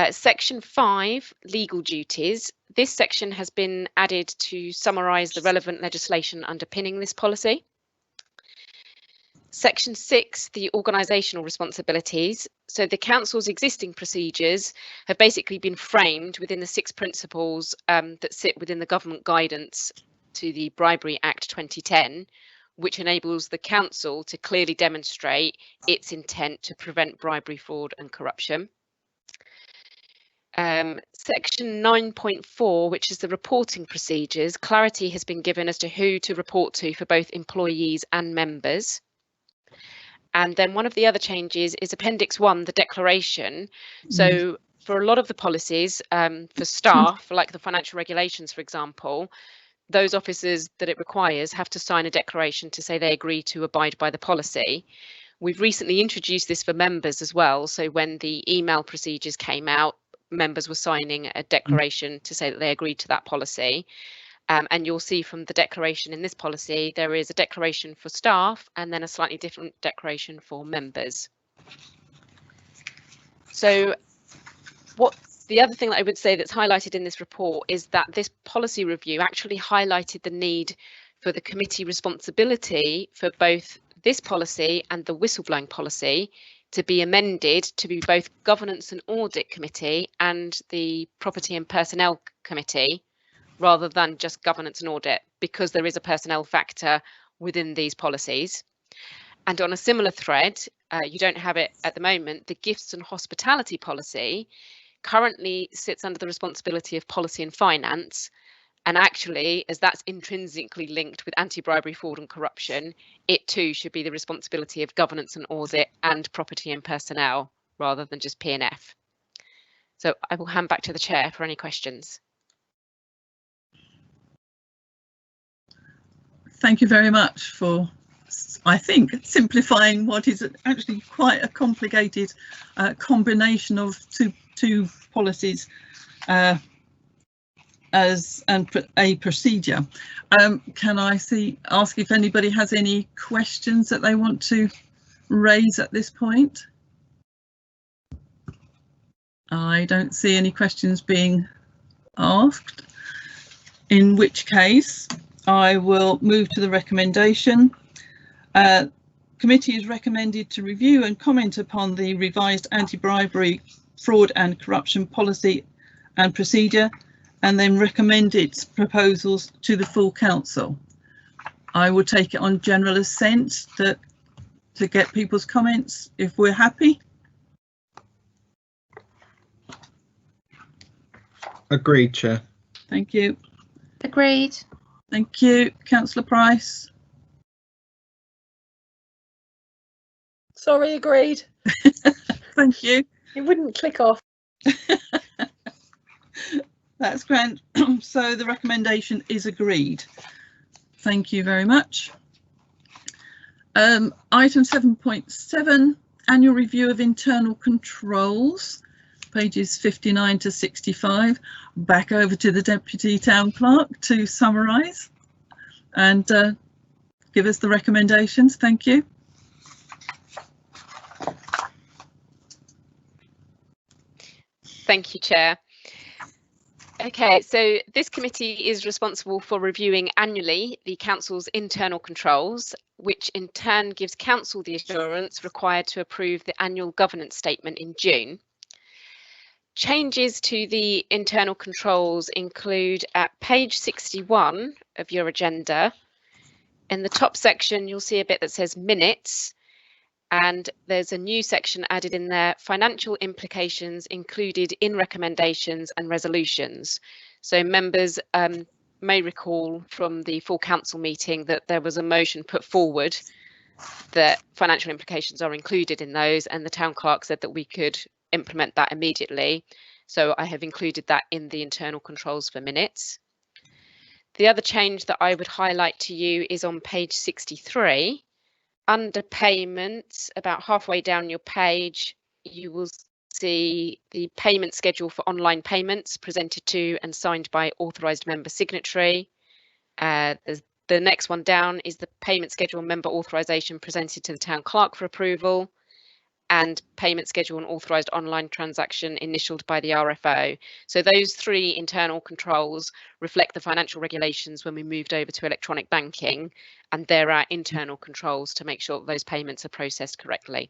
[SPEAKER 2] Section 5, legal duties. This section has been added to summarise the relevant legislation underpinning this policy. Section 6, the organisational responsibilities. So the Council's existing procedures have basically been framed within the 6 principles that sit within the government guidance to the Bribery Act 2010, which enables the Council to clearly demonstrate its intent to prevent bribery, fraud and corruption. Section 9.4, which is the reporting procedures, clarity has been given as to who to report to for both employees and members. And then one of the other changes is Appendix 1, the declaration. So for a lot of the policies, for staff, like the financial regulations, for example, those officers that it requires have to sign a declaration to say they agree to abide by the policy. We've recently introduced this for members as well. So when the email procedures came out, members were signing a declaration to say that they agreed to that policy. And you'll see from the declaration in this policy, there is a declaration for staff and then a slightly different declaration for members. So the other thing that I would say that's highlighted in this report is that this policy review actually highlighted the need for the committee responsibility for both this policy and the whistleblowing policy to be amended to be both Governance and Audit Committee and the Property and Personnel Committee, rather than just Governance and Audit, because there is a personnel factor within these policies. And on a similar thread, you don't have it at the moment, the Gifts and Hospitality Policy currently sits under the responsibility of Policy and Finance. And actually, as that's intrinsically linked with anti-bribery, fraud and corruption, it too should be the responsibility of Governance and Audit and Property and Personnel, rather than just P&F. So I will hand back to the Chair for any questions.
[SPEAKER 1] Thank you very much for, I think, simplifying what is actually quite a complicated combination of two policies as a procedure. Can I ask if anybody has any questions that they want to raise at this point? I don't see any questions being asked, in which case I will move to the recommendation. Committee is recommended to review and comment upon the revised anti-bribery, fraud and corruption policy and procedure, and then recommend its proposals to the full council. I will take it on general assent to get people's comments if we're happy.
[SPEAKER 4] Agreed, Chair.
[SPEAKER 1] Thank you.
[SPEAKER 3] Agreed.
[SPEAKER 1] Thank you. Councillor Price.
[SPEAKER 6] Sorry, agreed.
[SPEAKER 1] Thank you.
[SPEAKER 6] It wouldn't click off.
[SPEAKER 1] That's grand. So the recommendation is agreed. Thank you very much. Item 7.7, annual review of internal controls, pages 59 to 65. Back over to the Deputy Town Clerk to summarise and give us the recommendations. Thank you.
[SPEAKER 2] Thank you, Chair. Okay, so this committee is responsible for reviewing annually the Council's internal controls, which in turn gives Council the assurance required to approve the annual governance statement in June. Changes to the internal controls include at page 61 of your agenda. In the top section, you'll see a bit that says minutes, and there's a new section added in there, financial implications included in recommendations and resolutions. So members may recall from the full council meeting that there was a motion put forward that financial implications are included in those, and the town clerk said that we could implement that immediately. So I have included that in the internal controls for minutes. The other change that I would highlight to you is on page 63. Under payments, about halfway down your page, you will see the payment schedule for online payments presented to and signed by authorised member signatory. The next one down is the payment schedule member authorisation presented to the town clerk for approval, and payment schedule and authorised online transaction initialed by the RFO. So those three internal controls reflect the financial regulations when we moved over to electronic banking, and there are internal controls to make sure that those payments are processed correctly.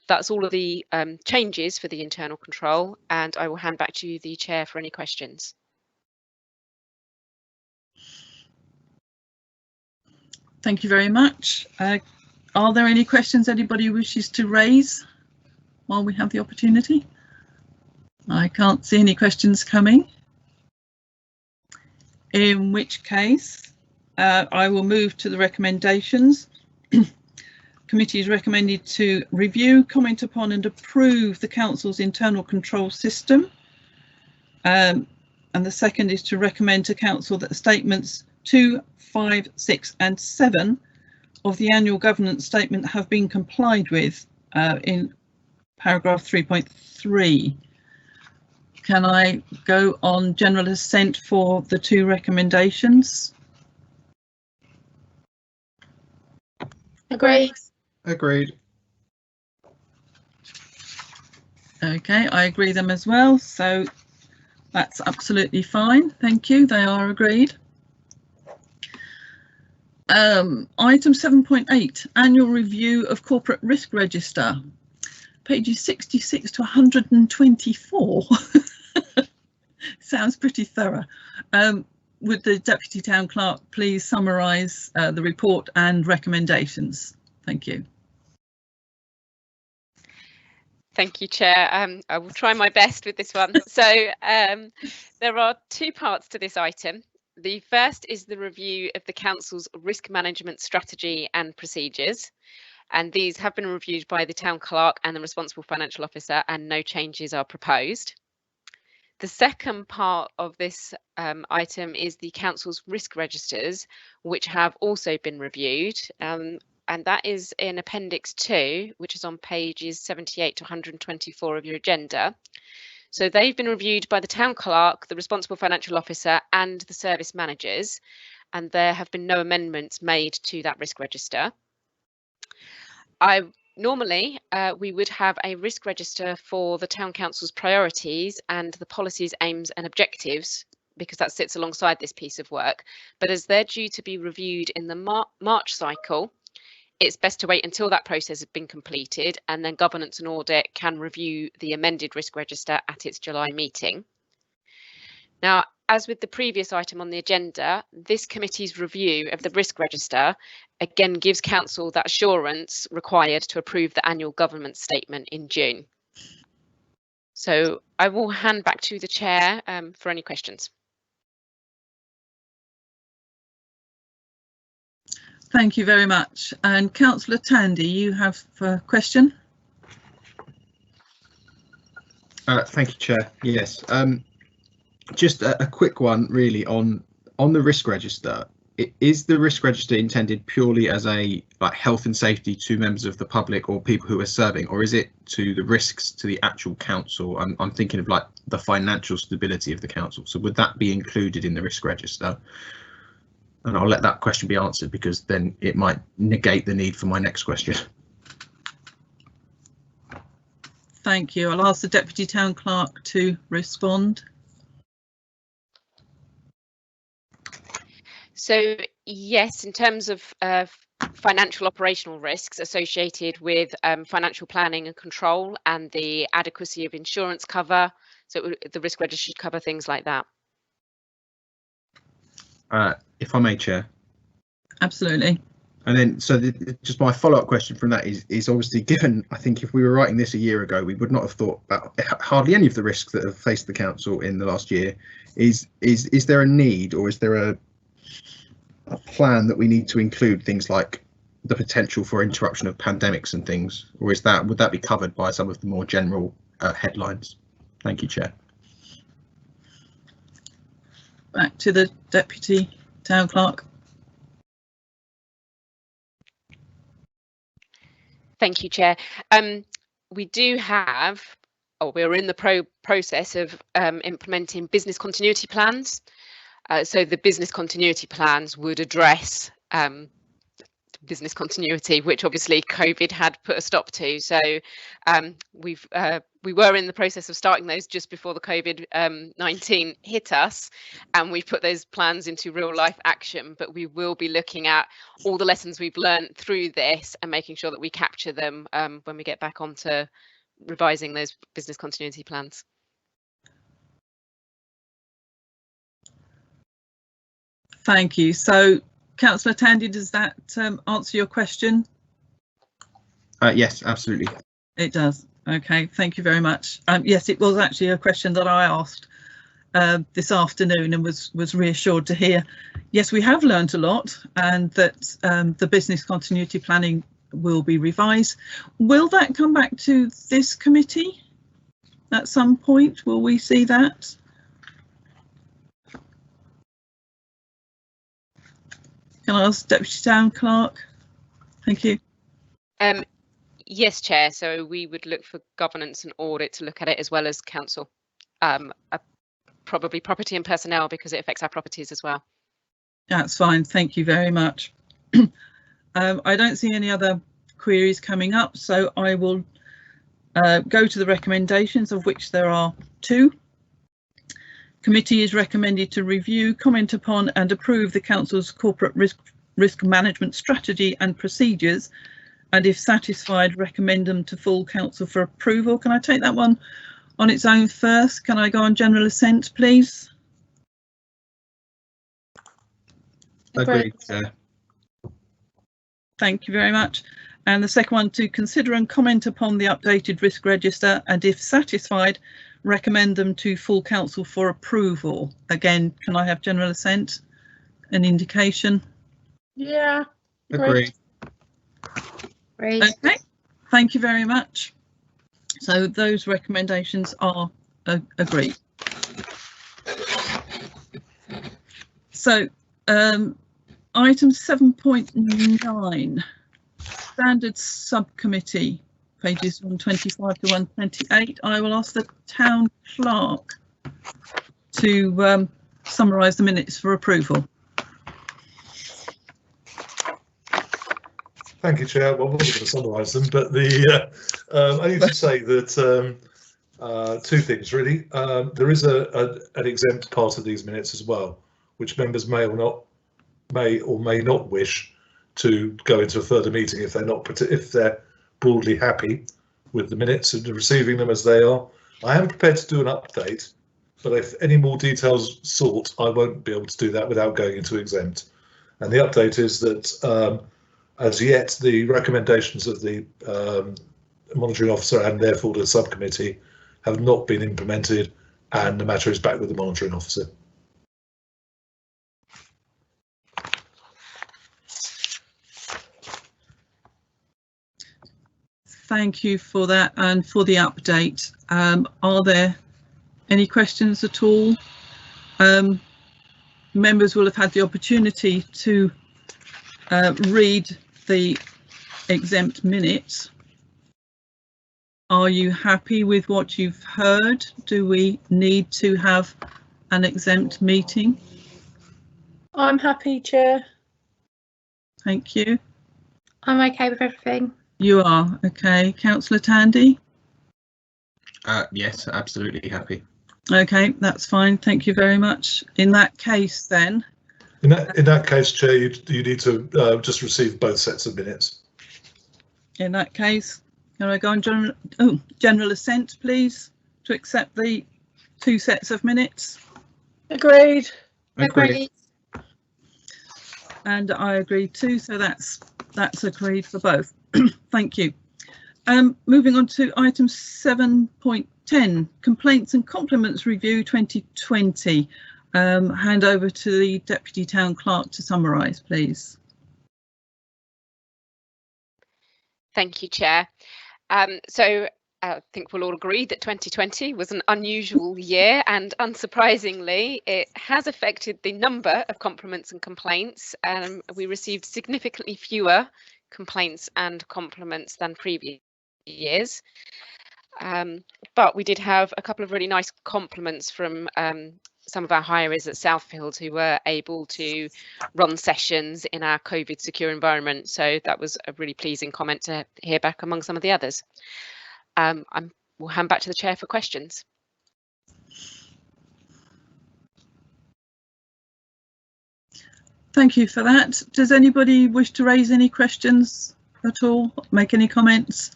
[SPEAKER 2] That's all of the changes for the internal control, and I will hand back to you, the Chair, for any questions.
[SPEAKER 1] Thank you very much. Are there any questions anybody wishes to raise while we have the opportunity? I can't see any questions coming. In which case, I will move to the recommendations. Committee is recommended to review, comment upon and approve the Council's internal control system. And the second is to recommend to Council that the statements 2, 5, 6 and 7 of the annual governance statement have been complied with in paragraph 3.3. Can I go on general assent for the two recommendations?
[SPEAKER 3] Agreed.
[SPEAKER 4] Agreed.
[SPEAKER 1] Okay, I agree them as well, so that's absolutely fine. Thank you, they are agreed. Item 7.8, annual review of corporate risk register, pages 66 to 124. Sounds pretty thorough. Would the Deputy Town Clerk please summarise the report and recommendations? Thank you.
[SPEAKER 2] Thank you, Chair. I will try my best with this one. So there are two parts to this item. The first is the review of the Council's risk management strategy and procedures, and these have been reviewed by the Town Clerk and the responsible financial officer, and no changes are proposed. The second part of this item is the Council's risk registers, which have also been reviewed, and that is in Appendix 2, which is on pages 78 to 124 of your agenda. So they've been reviewed by the Town Clerk, the responsible financial officer and the service managers, and there have been no amendments made to that risk register. Normally, we would have a risk register for the Town Council's priorities and the policies, aims and objectives, because that sits alongside this piece of work. But as they're due to be reviewed in the March cycle, it's best to wait until that process has been completed, and then Governance and Audit can review the amended risk register at its July meeting. Now, as with the previous item on the agenda, this committee's review of the risk register again gives Council that assurance required to approve the annual government statement in June. So I will hand back to the Chair for any questions.
[SPEAKER 1] Thank you very much. And Councillor Tandy, you have a question?
[SPEAKER 4] Thank you, Chair. Yes, just a quick one really on the risk register. Is the risk register intended purely as a health and safety to members of the public or people who are serving, or is it to the risks to the actual council? I'm thinking of the financial stability of the council. So would that be included in the risk register? And I'll let that question be answered because then it might negate the need for my next question.
[SPEAKER 1] Thank you. I'll ask the Deputy Town Clerk to respond.
[SPEAKER 2] So yes, in terms of financial operational risks associated with financial planning and control and the adequacy of insurance cover, so the risk register should cover things like that.
[SPEAKER 4] If I may, Chair.
[SPEAKER 1] Absolutely.
[SPEAKER 4] And then, so just my follow-up question from that is obviously, given, I think if we were writing this a year ago, we would not have thought about hardly any of the risks that have faced the council in the last year. Is there a need, or is there a plan that we need to include things like the potential for interruption of pandemics and things, or would that be covered by some of the more general headlines? Thank you, Chair.
[SPEAKER 1] Back to the Deputy Town Clerk.
[SPEAKER 2] Thank you, Chair. We do have, or we're in the process of implementing business continuity plans. So the business continuity plans would address business continuity, which obviously COVID had put a stop to. So we were in the process of starting those just before the COVID-19 hit us, and we've put those plans into real life action. But we will be looking at all the lessons we've learned through this and making sure that we capture them when we get back onto revising those business continuity plans.
[SPEAKER 1] Thank you. So, Councillor Tandy, does that answer your question?
[SPEAKER 4] Yes, absolutely.
[SPEAKER 1] It does. OK, thank you very much. Yes, it was actually a question that I asked this afternoon and was reassured to hear. Yes, we have learnt a lot, and that the business continuity planning will be revised. Will that come back to this committee at some point? Will we see that? Can I ask Deputy Town Clerk? Thank you.
[SPEAKER 2] Yes, Chair. So we would look for governance and audit to look at it, as well as council, probably property and personnel, because it affects our properties as well.
[SPEAKER 1] That's fine. Thank you very much. I don't see any other queries coming up, so I will go to the recommendations, of which there are 2. Committee is recommended to review, comment upon and approve the Council's corporate risk management strategy and procedures, and if satisfied, recommend them to full Council for approval. Can I take that one on its own first? Can I go on general assent, please?
[SPEAKER 4] Agreed.
[SPEAKER 1] Thank you very much. And the second one, to consider and comment upon the updated risk register, and if satisfied, recommend them to full Council for approval. Again, can I have general assent? An indication?
[SPEAKER 6] Yeah.
[SPEAKER 4] Agreed.
[SPEAKER 3] Great.
[SPEAKER 1] Okay, thank you very much. So those recommendations are agreed. So item 7.9, standards subcommittee, pages 125 to 128. I will ask the Town Clerk to summarise the minutes for approval.
[SPEAKER 5] Thank you, Chair. Well, I wasn't going to summarise them, but I need to say that 2 things really. There is an exempt part of these minutes as well, which members may or may not wish to go into a further meeting if they're broadly happy with the minutes and receiving them as they are. I am prepared to do an update, but if any more details sought, I won't be able to do that without going into exempt. And the update is that as yet, the recommendations of the monitoring officer and therefore the subcommittee have not been implemented, and the matter is back with the monitoring officer.
[SPEAKER 1] thank you for that and for the update. Are there any questions at all? Members will have had the opportunity to read the exempt minutes. Are you happy with what you've heard? Do we need to have an exempt meeting?
[SPEAKER 6] I'm happy, Chair.
[SPEAKER 1] Thank you.
[SPEAKER 3] I'm okay with everything.
[SPEAKER 1] You are. Okay. Councillor Tandy?
[SPEAKER 4] Yes, absolutely happy.
[SPEAKER 1] Okay, that's fine. Thank you very much. In that case, then.
[SPEAKER 5] In that case, Chair, you need to just receive both sets of minutes.
[SPEAKER 1] In that case, can I go on general assent, please, to accept the 2 sets of minutes?
[SPEAKER 6] Agreed.
[SPEAKER 3] Agreed.
[SPEAKER 1] And I agree too, so that's agreed for both. Thank you. Moving on to item 7.10, complaints and compliments review 2020. Hand over to the Deputy Town Clerk to summarise, please.
[SPEAKER 2] Thank you, Chair. So I think we'll all agree that 2020 was an unusual year, and unsurprisingly, it has affected the number of compliments and complaints. We received significantly fewer complaints and compliments than previous years. But we did have a couple of really nice compliments from some of our hirers at Southfield who were able to run sessions in our COVID secure environment. So that was a really pleasing comment to hear back among some of the others. We'll hand back to the chair for questions.
[SPEAKER 1] Thank you for that. Does anybody wish to raise any questions at all? Make any comments?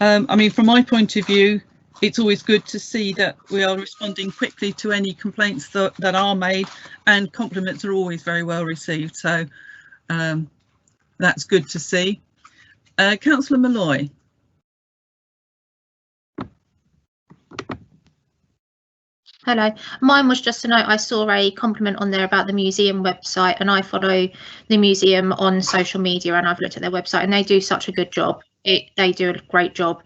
[SPEAKER 1] I mean, from my point of view, it's always good to see that we are responding quickly to any complaints that are made, and compliments are always very well received. So that's good to see. Councillor Malloy.
[SPEAKER 3] Hello. Mine was just a note. I saw a compliment on there about the museum website, and I follow the museum on social media, and I've looked at their website, and they do such a good job. They do a great job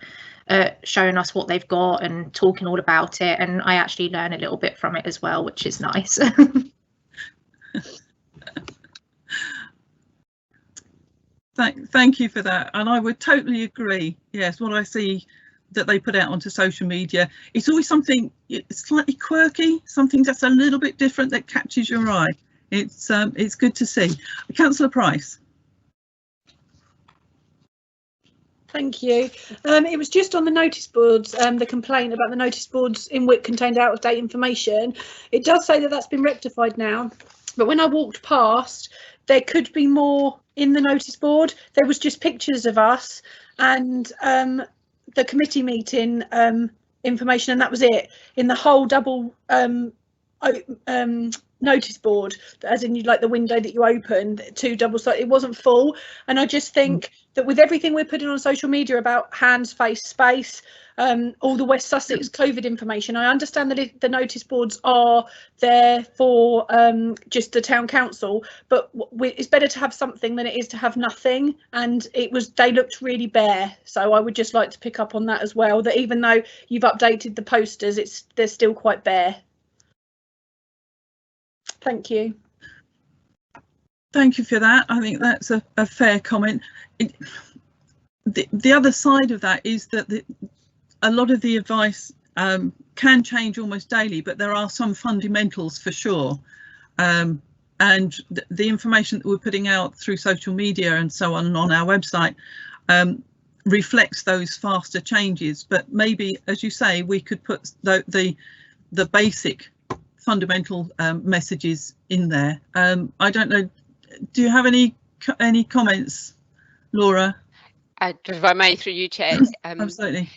[SPEAKER 3] showing us what they've got and talking all about it, and I actually learn a little bit from it as well, which is nice.
[SPEAKER 1] Thank you for that, and I would totally agree. Yes, what I see that they put out onto social media, it's always something slightly quirky, something that's a little bit different that catches your eye. It's good to see. Councillor Price.
[SPEAKER 6] Thank you. It was just on the notice boards, the complaint about the notice boards in which contained out of date information. It does say that that's been rectified now, but when I walked past, there could be more in the notice board. There was just pictures of us and the committee meeting information, and that was it in the whole double notice board, as in like the window that you open, 2 double sided. It wasn't full, and I just think that with everything we're putting on social media about hands, face, space, all the West Sussex COVID information, I understand that the notice boards are there for just the town council, but it's better to have something than it is to have nothing, and they looked really bare. So I would just like to pick up on that as well, that even though you've updated the posters, they're still quite bare. Thank you.
[SPEAKER 1] Thank you for that. I think that's a fair comment. The other side of that is that a lot of the advice can change almost daily, but there are some fundamentals for sure. And the information that we're putting out through social media and so on our website reflects those faster changes. But maybe, as you say, we could put the basic fundamental messages in there. I don't know, do you have any comments, Laura?
[SPEAKER 2] If I may, through you, Chair.
[SPEAKER 1] Absolutely.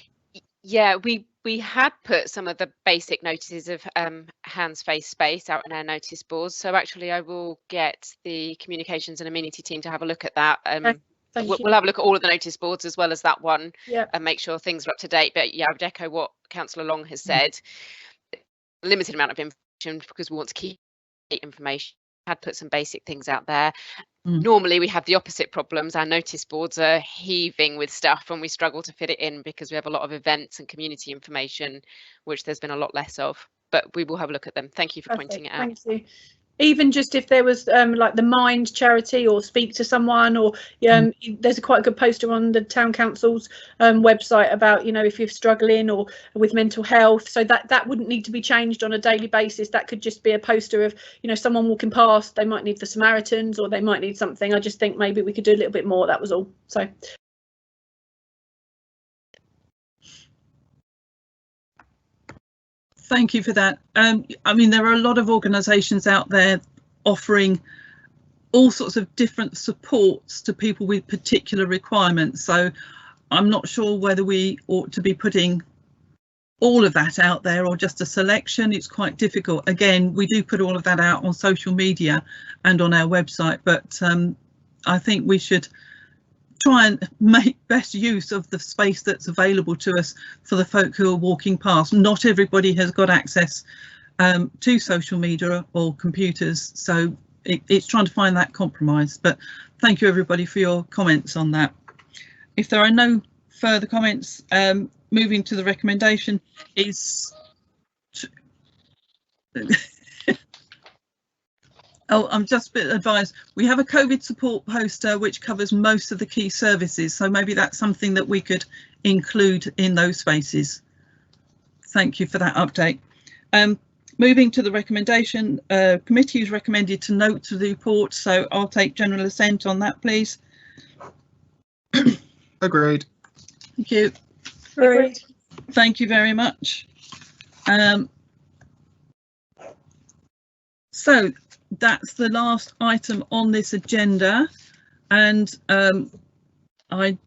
[SPEAKER 2] Yeah, we had put some of the basic notices of hands, face, space out in our notice boards. So actually, I will get the communications and amenity team to have a look at that. We'll have a look at all of the notice boards as well as that one, and make sure things are up to date. But yeah, I would echo what Councillor Long has said. Limited amount of information because we want to keep information. I had put some basic things out there. Normally we have the opposite problems. Our notice boards are heaving with stuff and we struggle to fit it in because we have a lot of events and community information, which there's been a lot less of, but we will have a look at them. Thank you for pointing it out.
[SPEAKER 6] Thank you. Even just if there was like the Mind charity, or Speak to Someone, or there's a quite a good poster on the town council's website about, you know, if you're struggling or with mental health, so that wouldn't need to be changed on a daily basis. That could just be a poster of, you know, someone walking past, they might need the Samaritans or they might need something. I just think maybe we could do a little bit more, that was all. So
[SPEAKER 1] thank you for that. I mean, there are a lot of organisations out there offering all sorts of different supports to people with particular requirements. So I'm not sure whether we ought to be putting all of that out there or just a selection. It's quite difficult. Again, we do put all of that out on social media and on our website, but I think we should try and make best use of the space that's available to us for the folk who are walking past. Not everybody has got access to social media or computers, so it's trying to find that compromise. But thank you everybody for your comments on that. If there are no further comments, moving to the recommendation is oh, I'm just advised we have a COVID support poster which covers most of the key services, so maybe that's something that we could include in those spaces. Thank you for that update. Moving to the recommendation, committee is recommended to note the report, so I'll take general assent on that, please.
[SPEAKER 4] Agreed.
[SPEAKER 1] Thank you.
[SPEAKER 6] agreed.
[SPEAKER 1] Thank you very much. So that's the last item on this agenda, and I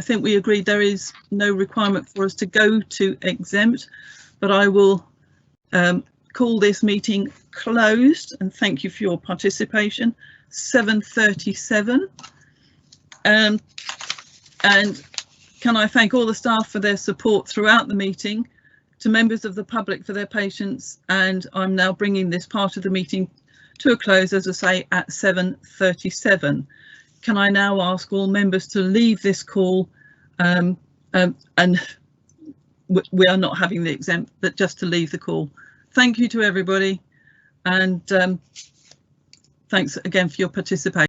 [SPEAKER 1] think we agreed there is no requirement for us to go to exempt, but I will call this meeting closed and thank you for your participation. 7:37, and can I thank all the staff for their support throughout the meeting, to members of the public for their patience, and I'm now bringing this part of the meeting to a close, as I say, at 7:37. Can I now ask all members to leave this call, and we are not having the exempt, but just to leave the call. Thank you to everybody, and thanks again for your participation.